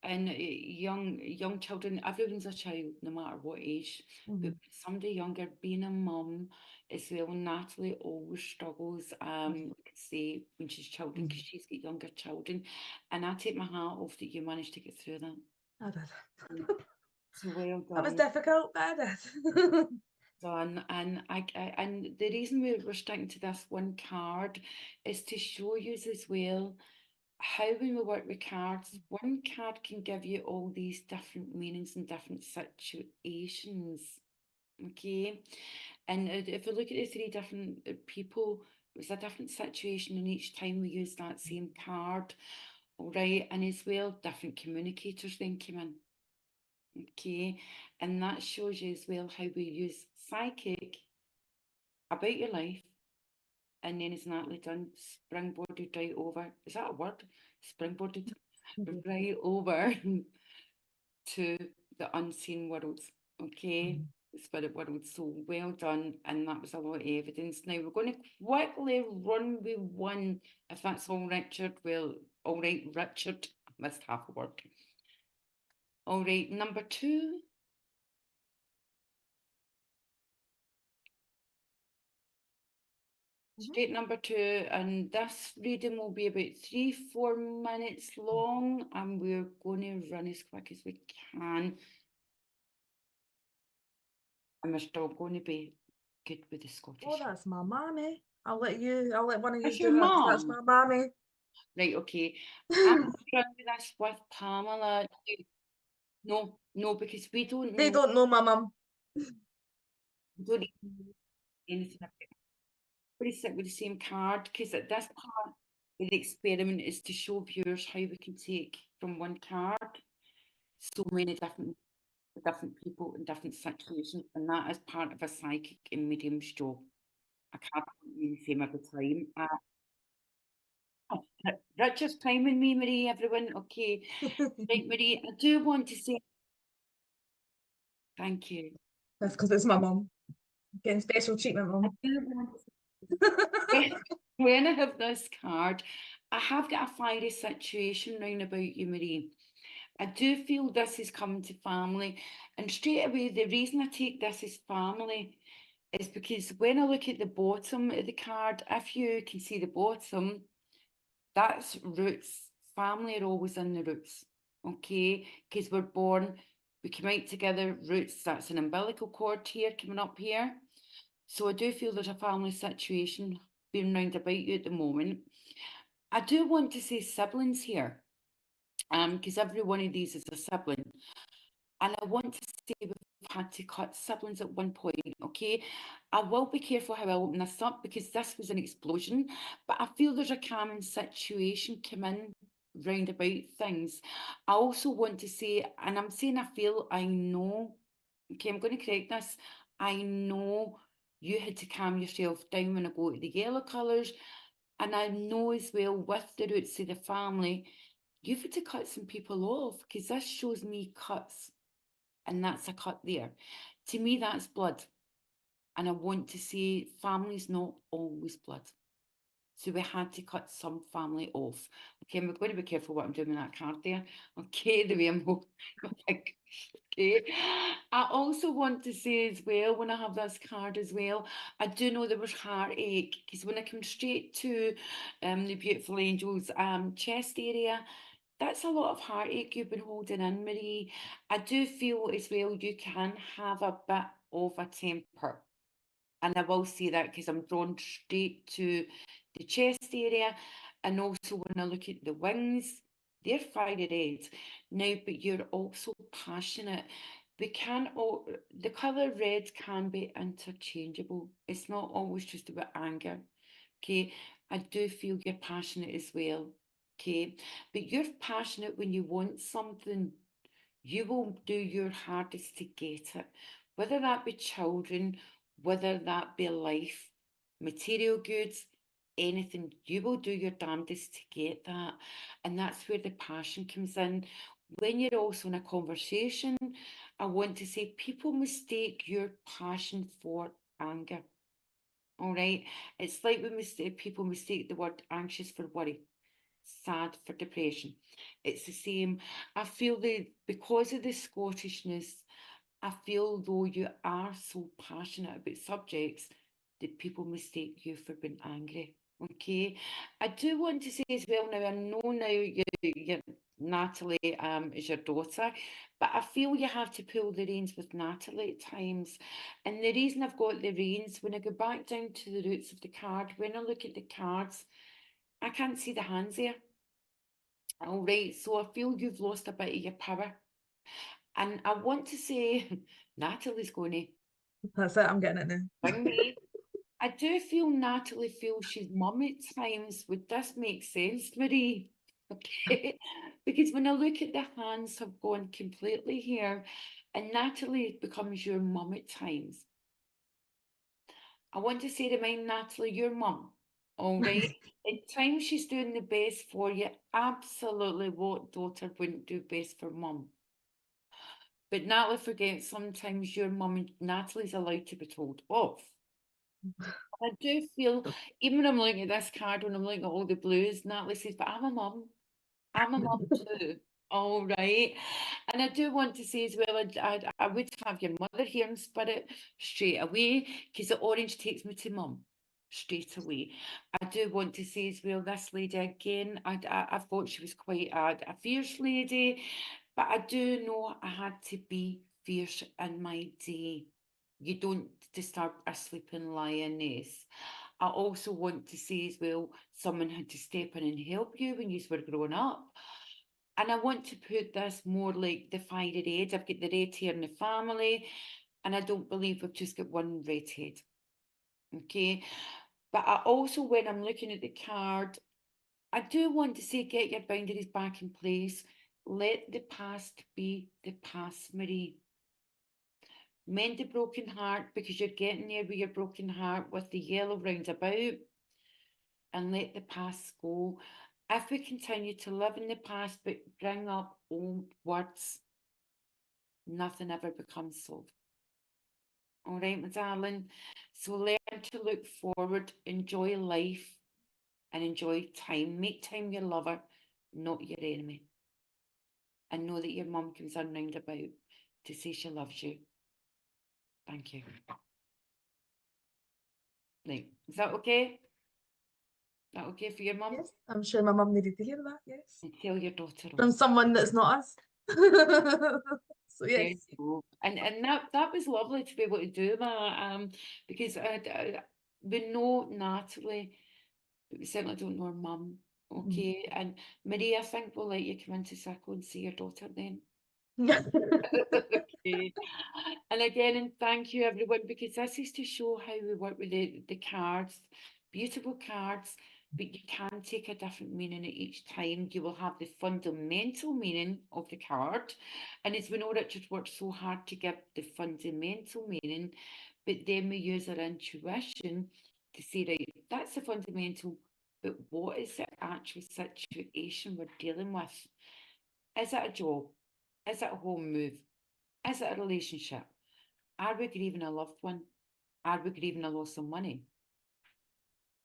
and young children, everyone's a child, no matter what age. But somebody younger, being a mum as well, Natalie always struggles, like I say, when she's children, because she's got younger children. And I take my hat off that you managed to get through that. I did. So well done. That was difficult, but I did. Done. And and the reason we're sticking to this one card is to show you as well how when we work with cards, one card can give you all these different meanings and different situations. Okay. And if we look at the three different people, it's a different situation, and each time we use that same card. All right. And as well, different communicators then come in. Okay, and that shows you as well how we use psychic about your life, and then as Natalie done, springboarded right over. Is that a word? Springboarded right over to the unseen worlds. Okay, the spirit world. So well done, and that was a lot of evidence. Now we're going to quickly run with one, if that's all, Richard. Well, all right, Richard. I missed half a word. All right, number 2. Straight number 2, and this reading will be about 3-4 minutes long, and we're going to run as quick as we can. And we're still going to be good with the Scottish. Oh, that's my mammy. I'll let one of you That's do your that, 'cause that's mum? my mammy. Right, okay. I'm running this with Pamela. No, because we don't They know. don't know my mum. We don't even know anything about it. Pretty sick with the same card, because at this part of the experiment is to show viewers how we can take from one card so many different people in different situations, and that is part of a psychic and medium's job. I can't do the same every time. Richard's timing me, Marie, everyone. Okay. Right, Marie, I do want to say thank you. That's because it's my mum. Getting special treatment, I mum. do want to say, when I have this card, I have got a fiery situation round about you, Marie. I do feel this is coming to family, and straight away the reason I take this as family is because when I look at the bottom of the card, if you can see the bottom, that's roots. Family are always in the roots. okay? Because we're born, we come out together, roots, that's an umbilical cord here coming up here. So I do feel there's a family situation being round about you at the moment. I do want to say siblings here, because every one of these is a sibling. And I want to say we've had to cut siblings at one point, okay? I will be careful how I open this up because this was an explosion, but I feel there's a calming situation come in round about things. I also want to say, and I'm saying I feel, I know, okay, I'm going to correct this. I know you had to calm yourself down when I go to the yellow colours. And I know as well with the roots of the family, you've had to cut some people off because this shows me cuts and that's a cut there. To me, that's blood. And I want to say family's not always blood. So we had to cut some family off. Okay, I'm going to be careful what I'm doing with that card there. Okay, the way I'm holding it. Okay. I also want to say as well, when I have this card as well, I do know there was heartache because when I come straight to the beautiful angels chest area, that's a lot of heartache you've been holding in, Marie. I do feel as well you can have a bit of a temper. And I will say that because I'm drawn straight to the chest area. And also when I look at the wings, they're fiery red. Now, but you're also passionate. We can all, the colour red can be interchangeable. It's not always just about anger. Okay. I do feel you're passionate as well. Okay. But you're passionate when you want something. You will do your hardest to get it, whether that be children, whether that be life, material goods, anything. You will do your damnedest to get that. And that's where the passion comes in. When you're also in a conversation, I want to say people mistake your passion for anger. All right. It's like when people mistake the word anxious for worry, sad for depression. It's the same. I feel that because of the Scottishness, I feel though you are so passionate about subjects that people mistake you for being angry. Okay. I do want to say as well now, I know now you Natalie is your daughter, but I feel you have to pull the reins with Natalie at times. And the reason I've got the reins, when I go back down to the roots of the card, when I look at the cards, I can't see the hands there. All right, so I feel you've lost a bit of your power. And I want to say, Natalie's going to That's it, I'm getting it now. bring me. I do feel Natalie feels she's mum at times. Would this make sense, Marie? Okay, because when I look at the hands have gone completely here, and Natalie becomes your mum at times. I want to say remind Natalie, your mum, all right? At times she's doing the best for you. Absolutely, what daughter wouldn't do best for mum? But Natalie forgets sometimes your mum and Natalie's allowed to be told off. I do feel, even when I'm looking at this card, when I'm looking at all the blues, Natalie says, but I'm a mum. I'm a mum too. All right. And I do want to say as well, I would have your mother here in spirit straight away because the orange takes me to mum straight away. I do want to say as well, this lady again, I thought she was quite a fierce lady, but I do know I had to be fierce in my day. You don't disturb a sleeping lioness. I also want to say as well, someone had to step in and help you when you were growing up. And I want to put this more like the fiery red. I've got the red hair in the family, and I don't believe we've just got one red head. Okay. But I also, when I'm looking at the card, I do want to say get your boundaries back in place. Let the past be the past, Marie. Mend the broken heart because you're getting there with your broken heart with the yellow roundabout, and let the past go. If we continue to live in the past but bring up old words, nothing ever becomes solved. All right, my darling. So learn to look forward, enjoy life, and enjoy time. Make time your lover, not your enemy. And know that your mum comes on round about to say she loves you. Thank you. Right, is that okay? That okay for your mum? Yes, I'm sure my mum needed to hear that, yes. And tell your daughter From also. someone that's not us. So There yes. you go. And that was lovely to be able to do that. Because we know Natalie, but we certainly don't know her mum. Okay. And Marie, I think we'll let you come into circle and see your daughter then. Okay. And again, and thank you everyone, because this is to show how we work with the cards, beautiful cards, but you can take a different meaning at each time. You will have the fundamental meaning of the card. And as we know, Richard worked so hard to give the fundamental meaning, but then we use our intuition to say, right, that's the fundamental, but what is the actual situation we're dealing with? Is it a job? Is it a home move? Is it a relationship? Are we grieving a loved one? Are we grieving a loss of money?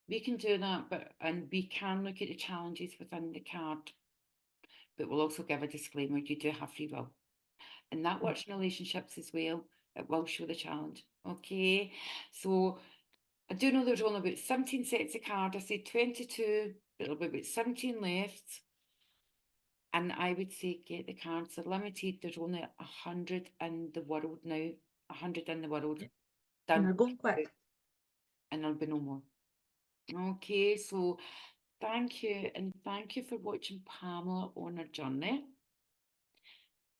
We can do that, and we can look at the challenges within the card, but we'll also give a disclaimer, you do have free will. And that works in relationships as well. It will show the challenge. Okay, so I do know there's only about 17 sets of cards. I say 22, but there'll be about 17 left. And I would say get the cards. They're limited. There's only 100 in the world now. 100 in the world. And Done. they're going quick. And there'll be no more. Okay, so thank you. And thank you for watching Pamela on her journey.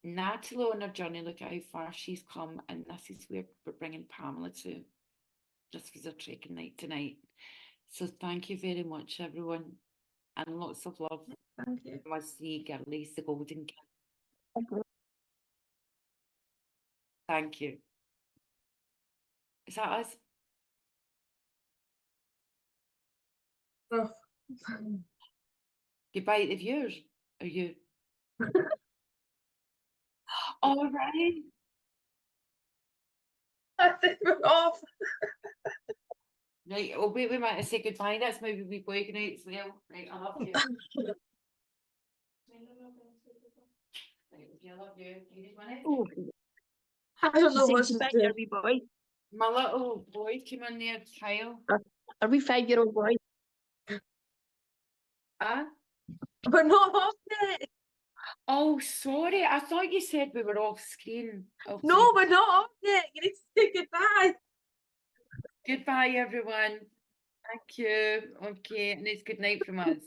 Natalie on her journey, look at how far she's come. And this is where we're bringing Pamela to. This was a trekking night tonight. So thank you very much, everyone. And lots of love. Thank you. Was the girlies, the golden kids. Thank you. Thank you. Is that us? Oh. Goodbye to the viewers. Are you? All right. I think we're off. Right. Oh, wait, we might say goodbye. That's maybe we boy good night as well. Right. I love you. Right. I love you. You need one? Oh, I don't know she what said she's goodbye, doing. your wee boy. My little boy came in there, Kyle. A wee 5-year-old boy. Ah. We're not off yet. Oh, sorry. I thought you said we were off screen. Okay. No, we're not off yet. You need to say goodbye. Goodbye, everyone. Thank you. Okay, and it's good night from us.